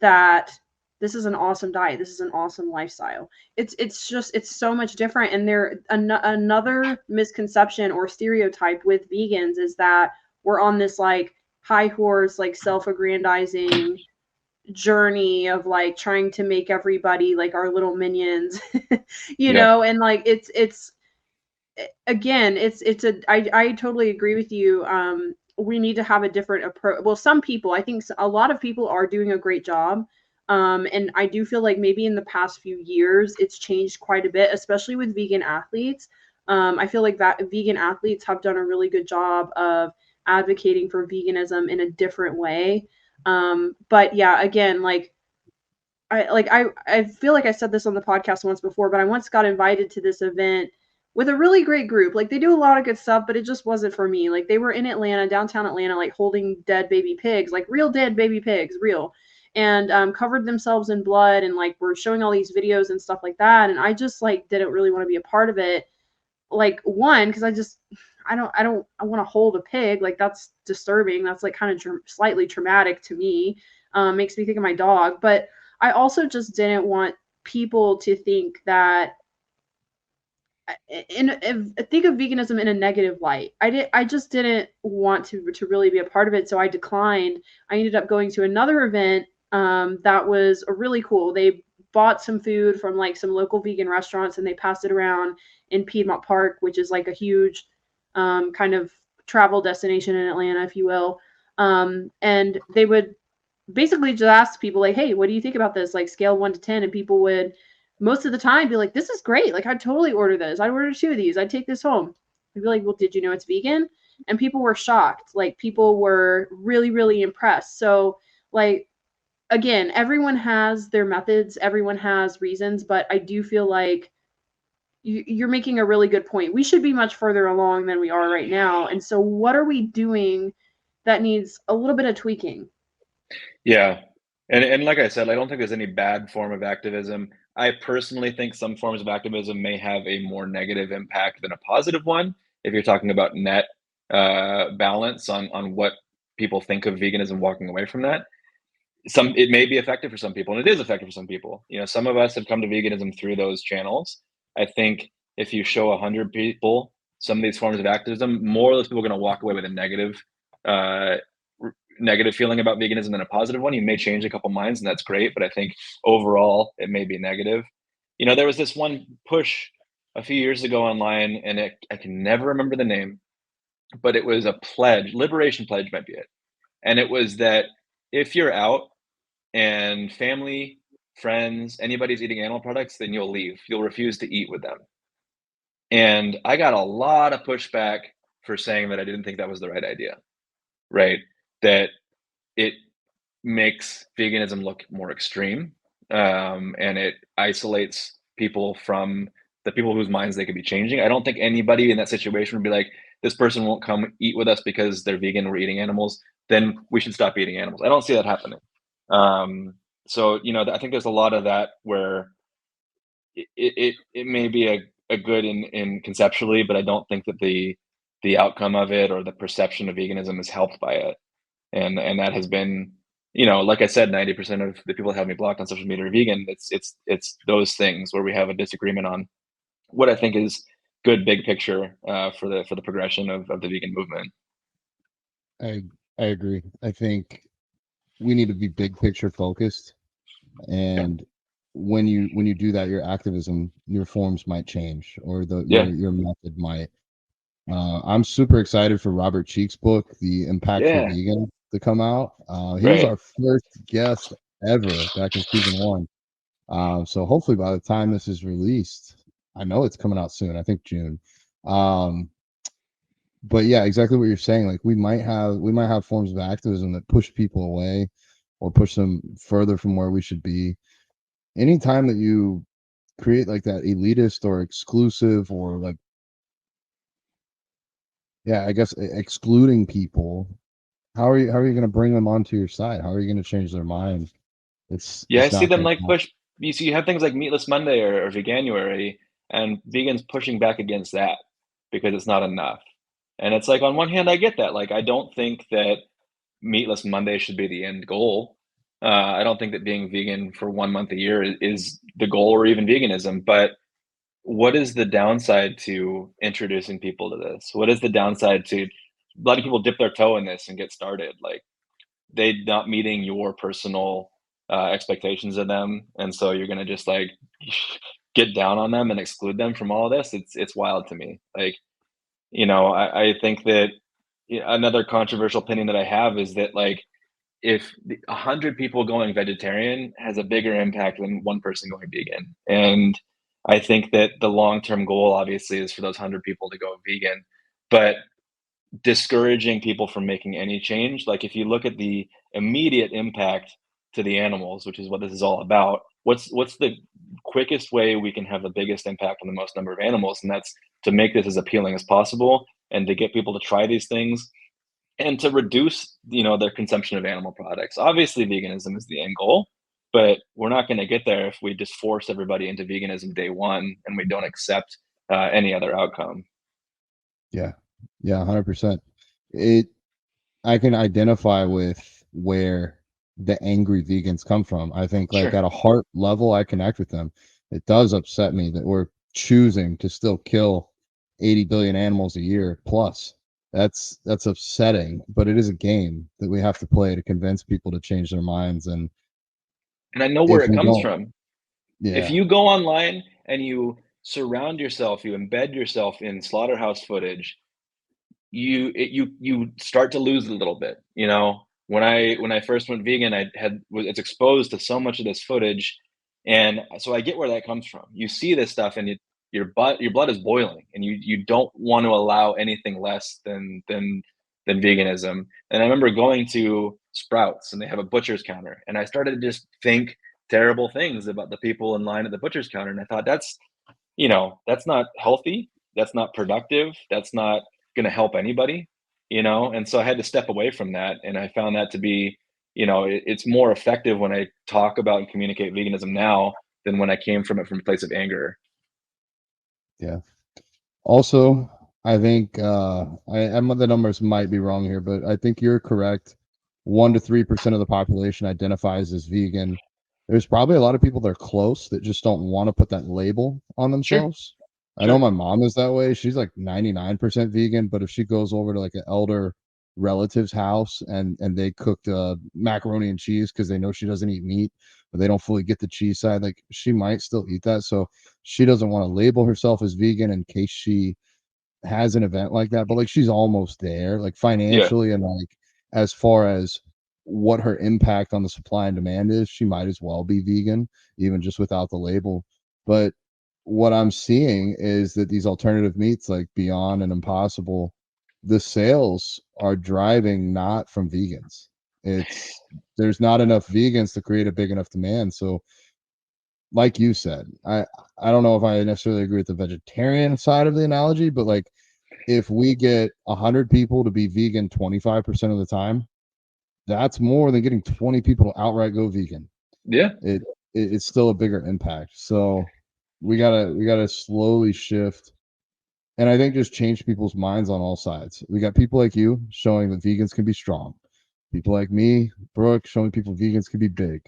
that this is an awesome diet. This is an awesome lifestyle. It's so much different. And another misconception or stereotype with vegans is that we're on this like high horse, like self-aggrandizing journey of like trying to make everybody like our little minions, Yeah. and like it's again, I totally agree with you. We need to have a different approach. Well, some people, I think a lot of people are doing a great job. And I do feel like maybe in the past few years, it's changed quite a bit, especially with vegan athletes. I feel like that vegan athletes have done a really good job of advocating for veganism in a different way. But yeah, again, like I feel like I said this on the podcast once before, but I once got invited to this event with a really great group. Like they do a lot of good stuff, but it just wasn't for me. Like they were in Atlanta, downtown Atlanta, like holding dead baby pigs, like real dead baby pigs, real, and covered themselves in blood and like were showing all these videos and stuff like that. And I just like didn't really want to be a part of it. Like one, because I want to hold a pig. Like that's disturbing. That's like kind of slightly traumatic to me. Makes me think of my dog, but I also just didn't want people to think that think of veganism in a negative light. I just didn't want to really be a part of it, so I declined. I ended up going to another event that was really cool. They bought some food from like some local vegan restaurants and they passed it around in Piedmont Park, which is like a huge kind of travel destination in Atlanta, if you will. And they would basically just ask people like, hey, what do you think about this? Like scale 1 to 10, and people would most of the time be like, this is great. Like I'd totally order this. I'd order 2 of these. I'd take this home. I'd be like, well, did you know it's vegan? And people were shocked. Like people were really, really impressed. So like again, everyone has their methods, everyone has reasons, but I do feel like you're making a really good point. We should be much further along than we are right now. And so what are we doing that needs a little bit of tweaking? Yeah. And like I said, I don't think there's any bad form of activism. I personally think some forms of activism may have a more negative impact than a positive one. If you're talking about net balance on what people think of veganism, walking away from that, it may be effective for some people, and it is effective for some people. Some of us have come to veganism through those channels. I think if you show 100 people some of these forms of activism, more or less people are going to walk away with a uh, negative feeling about veganism than a positive one. You may change a couple minds, and that's great, but I think overall it may be negative. There was this one push a few years ago online, and I can never remember the name, but it was a pledge, liberation pledge might be it. And it was that if you're out and family, friends, anybody's eating animal products, then you'll leave. You'll refuse to eat with them. And I got a lot of pushback for saying that I didn't think that was the right idea, right? That it makes veganism look more extreme, and it isolates people from the people whose minds they could be changing. I don't think anybody in that situation would be like, this person won't come eat with us because they're vegan, we're eating animals, then we should stop eating animals. I don't see that happening. So, I think there's a lot of that where it may be a good in conceptually, but I don't think that the outcome of it or the perception of veganism is helped by it. And that has been, like I said, 90% of the people that have me blocked on social media are vegan. It's those things where we have a disagreement on what I think is good big picture for the progression of the vegan movement. I agree. I think we need to be big picture focused, and when you do that, your activism, your forms might change, or your method might. I'm super excited for Robert Cheek's book, The Impactful Vegan, to come out. He was our first guest ever back in season 1. So hopefully by the time this is released, I know it's coming out soon. I think June. But yeah, exactly what you're saying. Like we might have forms of activism that push people away or push them further from where we should be. Anytime that you create like that elitist or exclusive or like, I guess excluding people, how are you going to bring them onto your side? How are you going to change their mind? I It's see not them going like to push. You have things like Meatless Monday or Veganuary, and vegans pushing back against that because it's not enough. And it's like, on one hand, I get that. Like, I don't think that Meatless Monday should be the end goal. I don't think that being vegan for 1 month a year is the goal, or even veganism. But what is the downside to introducing people to this? What is the downside to letting people dip their toe in this and get started? Like, they not meeting your personal expectations of them, and so you're gonna just like get down on them and exclude them from all of this. It's wild to me. Like, I think that another controversial opinion that I have is that, like, if 100 people going vegetarian has a bigger impact than one person going vegan. And I think that the long-term goal obviously is for those 100 people to go vegan, but discouraging people from making any change. Like, if you look at the immediate impact to the animals, which is what this is all about, what's the quickest way we can have the biggest impact on the most number of animals? And that's to make this as appealing as possible and to get people to try these things and to reduce, their consumption of animal products. Obviously, veganism is the end goal, but we're not going to get there if we just force everybody into veganism day one and we don't accept any other outcome. Yeah, 100%. I can identify with where the angry vegans come from. I think like at a heart level, I connect with them. It does upset me that we're choosing to still kill 80 billion animals a year plus. That's upsetting, but it is a game that we have to play to convince people to change their minds. And I know where if it we comes don't, from. If you go online and you surround yourself, you embed yourself in slaughterhouse footage, you start to lose it a little bit. When I first went vegan, was exposed to so much of this footage, and so I get where that comes from. You see this stuff, and your blood is boiling, and you don't want to allow anything less than veganism. And I remember going to Sprouts, and they have a butcher's counter, and I started to just think terrible things about the people in line at the butcher's counter, and I thought, that's not healthy, that's not productive, that's not going to help anybody, and so I had to step away from that. And I found that to be, it's more effective when I talk about and communicate veganism now than when I came from it from a place of anger. Yeah. Also, I think the numbers might be wrong here, but I think you're correct. 1 to 3% of the population identifies as vegan. There's probably a lot of people that are close that just don't want to put that label on themselves. I know my mom is that way. She's like 99% vegan, but if she goes over to like an elder relative's house and they cooked macaroni and cheese because they know she doesn't eat meat, but they don't fully get the cheese side, like she might still eat that. So she doesn't want to label herself as vegan in case she has an event like that, but like she's almost there, like financially and like as far as what her impact on the supply and demand is, she might as well be vegan, even just without the label. But what I'm seeing is that these alternative meats like Beyond and Impossible, the sales are driving not from vegans. There's not enough vegans to create a big enough demand. So like you said, I don't know if I necessarily agree with the vegetarian side of the analogy, but like if we get 100 people to be vegan 25% of the time, that's more than getting 20 people to outright go vegan. Yeah. It's still a bigger impact. So we gotta slowly shift, and I think just change people's minds on all sides. We got people like you showing that vegans can be strong. People like me, Brooke, showing people vegans can be big.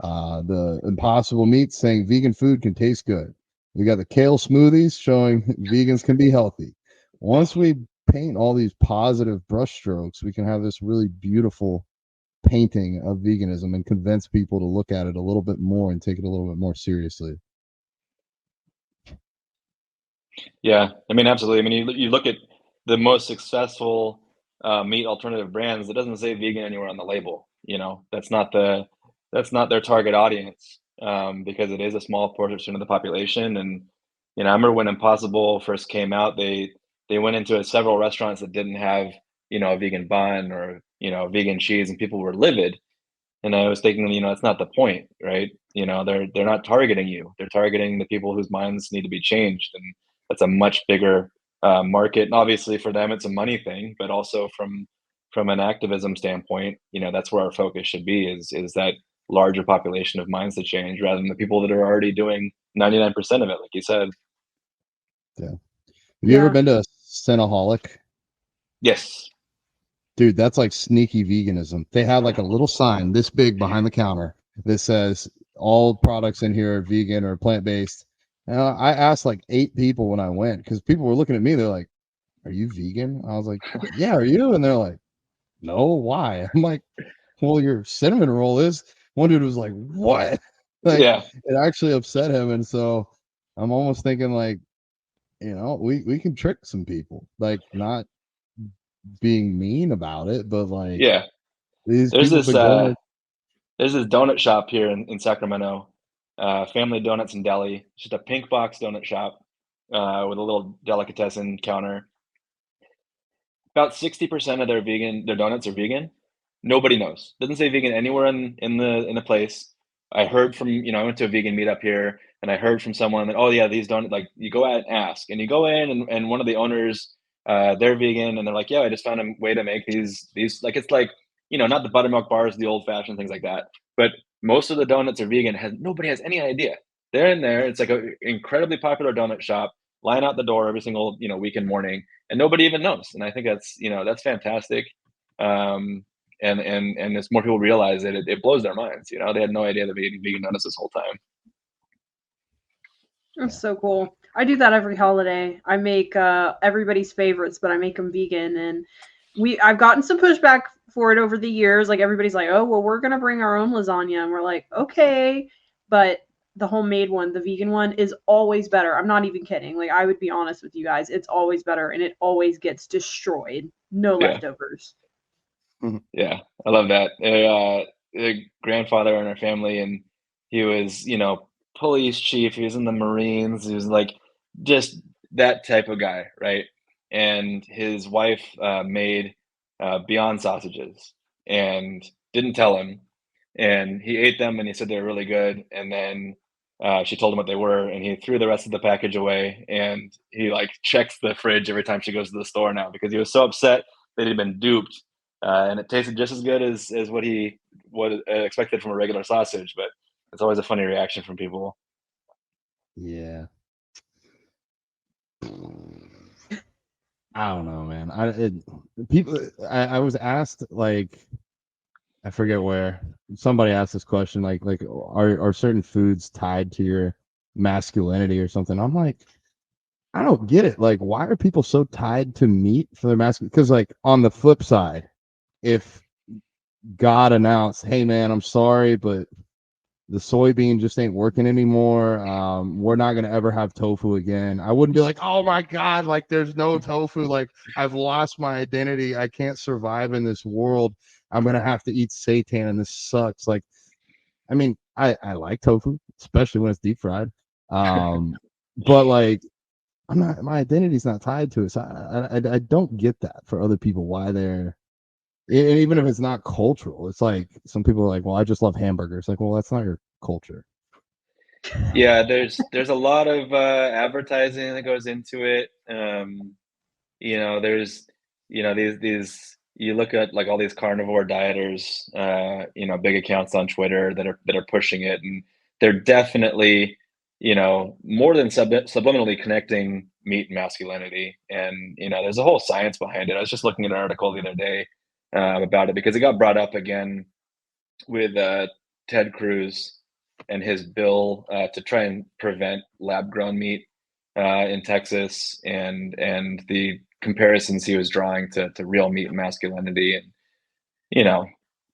The Impossible Meats saying vegan food can taste good. We got the kale smoothies showing vegans can be healthy. Once we paint all these positive brushstrokes, we can have this really beautiful painting of veganism and convince people to look at it a little bit more and take it a little bit more seriously. Yeah, I mean, absolutely. I mean, you look at the most successful meat alternative brands. It doesn't say vegan anywhere on the label. You know, that's not their target audience, because it is a small portion of the population. And you know, I remember when Impossible first came out, they went into several restaurants that didn't have, you know, a vegan bun or, you know, vegan cheese, and people were livid. And I was thinking, you know, that's not the point, right? You know, they're not targeting you. They're targeting the people whose minds need to be changed, and that's a much bigger market. And obviously, for them, it's a money thing, but also from an activism standpoint, you know, that's where our focus should be: is that larger population of minds to change, rather than the people that are already doing 99% of it, like you said. Yeah. Have you ever Yeah. been to a Cinnaholic? Yes. Dude, that's like sneaky veganism. They have like a little sign this big behind the counter that says all products in here are vegan or plant-based. And I asked like 8 people when I went, because people were looking at me. They're like, "Are you vegan?" I was like, "Yeah, are you?" And they're like, "No, why?" I'm like, "Well, your cinnamon roll is." One dude was like, "What?" Like Yeah. it actually upset him. And so I'm almost thinking like, we can trick some people, like not being mean about it, but like Yeah. these There's people have this been going. there's this donut shop here in Sacramento, Family Donuts and Deli. It's just a pink box donut shop with a little delicatessen counter. About 60% of their donuts are vegan. Nobody knows. Doesn't say vegan anywhere in the place. I heard from, you know, I went to a vegan meetup here, and I heard from someone that, oh yeah, these donuts, like, you go out and ask, and you go in, and one of the owners, they're vegan, and they're like, yeah, I just found a way to make these, like, it's like, you know, not the buttermilk bars, the old fashioned things like that, but most of the donuts are vegan. Nobody has any idea. They're in there. It's like a incredibly popular donut shop. Line out the door every single, you know, weekend morning, and nobody even knows. And I think that's, you know, that's fantastic. And as more people realize it, it blows their minds. You know, they had no idea that we eating vegan donuts this whole time. That's so cool. I do that every holiday. I make everybody's favorites, but I make them vegan, and I've gotten some pushback for it over the years. Like everybody's like, "Oh, well, we're gonna bring our own lasagna," and we're like, "Okay," but the homemade one, the vegan one, is always better. I'm not even kidding. Like I would be honest with you guys, it's always better, and it always gets destroyed. No Yeah, leftovers. yeah, I love that. A grandfather in our family, and he was, you know, police chief. He was in the Marines. He was like just that type of guy, right? And his wife made Beyond sausages and didn't tell him, and he ate them, and he said they were really good. And then she told him what they were, and he threw the rest of the package away. And he like checks the fridge every time she goes to the store now, because he was so upset that he'd been duped. And it tasted just as good as what he would expected from a regular sausage. But it's always a funny reaction from people. Yeah. I don't know, man. I was asked, like, I forget where, somebody asked this question, like are certain foods tied to your masculinity or something? I'm like, I don't get it. Like, why are people so tied to meat for their masculinity? Because like on the flip side, if God announced, "Hey man, I'm sorry, but the soybean just ain't working anymore. We're not gonna ever have tofu again," I wouldn't be like, "Oh my God, like there's no tofu. Like I've lost my identity. I can't survive in this world. I'm gonna have to eat seitan, and this sucks." Like, I mean, I like tofu, especially when it's deep fried. But like, my identity's not tied to it. So I don't get that for other people, why they're, and even if it's not cultural, it's like some people are like, "Well, I just love hamburgers." Like, well, that's not your culture. Yeah, there's a lot of advertising that goes into it. There's these you look at like all these carnivore dieters, big accounts on Twitter that are pushing it, and they're definitely more than subliminally connecting meat and masculinity. And there's a whole science behind it. I was just looking at an article the other day about it because it got brought up again with Ted Cruz and his bill to try and prevent lab-grown meat in Texas, and the comparisons he was drawing to real meat and masculinity, and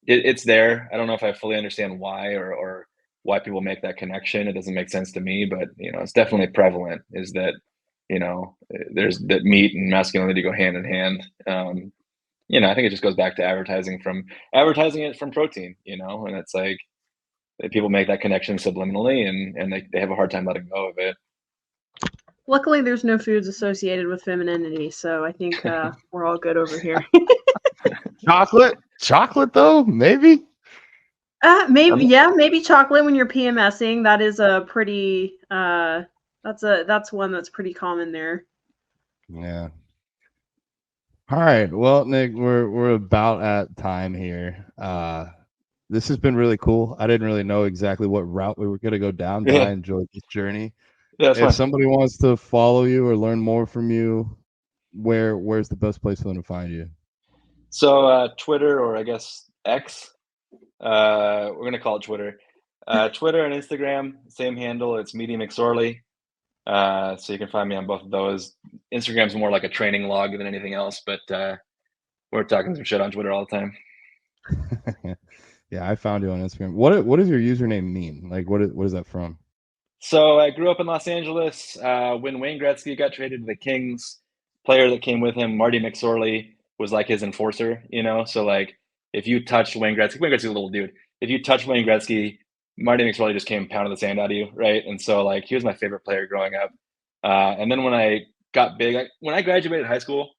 it's there. I don't know if I fully understand why or why people make that connection. It doesn't make sense to me, but it's definitely prevalent. Is that there's that meat and masculinity go hand in hand. I think it just goes back to advertising it from protein, and it's like people make that connection subliminally, and they have a hard time letting go of it. Luckily, there's no foods associated with femininity, so I think we're all good over here. Chocolate though, maybe. Maybe chocolate when you're PMSing. That is a pretty. That's one that's pretty common there. Yeah. All right. Well, Nick, we're about at time here. This has been really cool. I didn't really know exactly what route we were going to go down, but I enjoyed this journey. Yeah, if somebody wants to follow you or learn more from you, where's the best place for them to find you? So Twitter, or I guess X. We're going to call it Twitter. Twitter and Instagram, same handle. It's Meaty McScorely. So you can find me on both of those. Instagram's more like a training log than anything else, but we're talking some shit on Twitter all the time. Yeah, I found you on Instagram. What does your username mean? Like, what is that from? So I grew up in Los Angeles. When Wayne Gretzky got traded to the Kings, player that came with him, Meaty McScorely, was like his enforcer. So like if you touch Wayne Gretzky's a little dude. If you touch Wayne Gretzky, Meaty McScorely just came pounding the sand out of you, right? And so like he was my favorite player growing up. And then when I got big, when I graduated high school,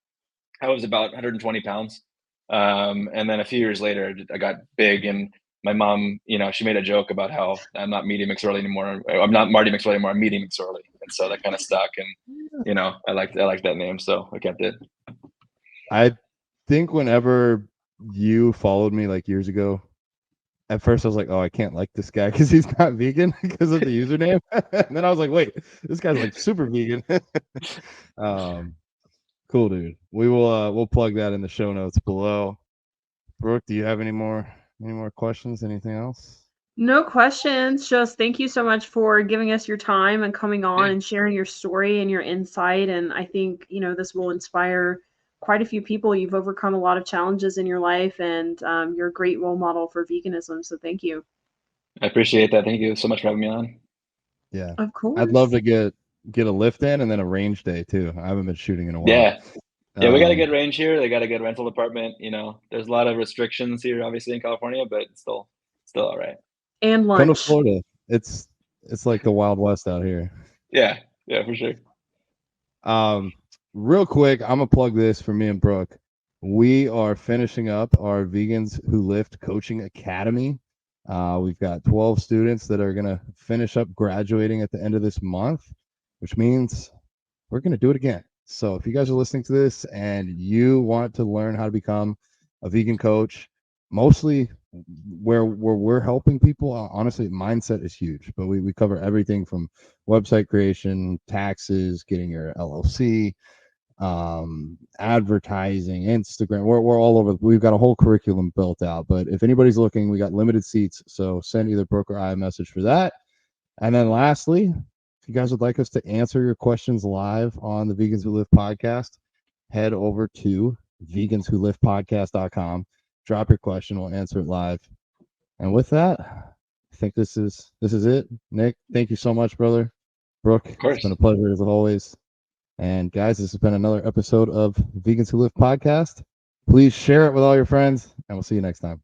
I was about 120 pounds. And then a few years later, I got big, and my mom, she made a joke about how I'm not Meaty McScorely anymore. I'm not Meaty McScorely anymore. I'm Meaty McScorely, and so that kind of stuck. And I liked that name, so I kept it. I think whenever you followed me like years ago, at first I was like, oh, I can't like this guy because he's not vegan because of the username. And then I was like, wait, this guy's like super vegan. Cool, dude. We'll plug that in the show notes below. Brooke, do you have any more questions? Anything else? No questions. Just thank you so much for giving us your time and coming on and sharing your story and your insight. And I think, this will inspire quite a few people. You've overcome a lot of challenges in your life, and you're a great role model for veganism. So thank you. I appreciate that. Thank you so much for having me on. Yeah, of course. I'd love to get a lift in and then a range day too. I haven't been shooting in a while. Yeah, we got a good range here. They got a good rental department. There's a lot of restrictions here, obviously in California, but it's still all right. And lunch. Come to Florida. It's like the Wild West out here. Yeah, for sure. Real quick, I'm gonna plug this for me and Brooke. We are finishing up our Vegans Who Lift Coaching Academy. We've got 12 students that are gonna finish up graduating at the end of this month, which means we're gonna do it again. So if you guys are listening to this and you want to learn how to become a vegan coach, mostly where we're helping people, honestly, mindset is huge, but we cover everything from website creation, taxes, getting your LLC, advertising, Instagram. We're all over. We've got a whole curriculum built out, but if anybody's looking, we got limited seats, so send either Brooke or I a message for that. And then lastly, if you guys would like us to answer your questions live on the Vegans Who Live podcast, head over to veganswholiftpodcast.com. Drop your question, we'll answer it live. And with that, I think this is it. Nick, thank you so much, brother. Brooke, it's been a pleasure as always. And guys, this has been another episode of Vegans Who Live podcast. Please share it with all your friends, and we'll see you next time.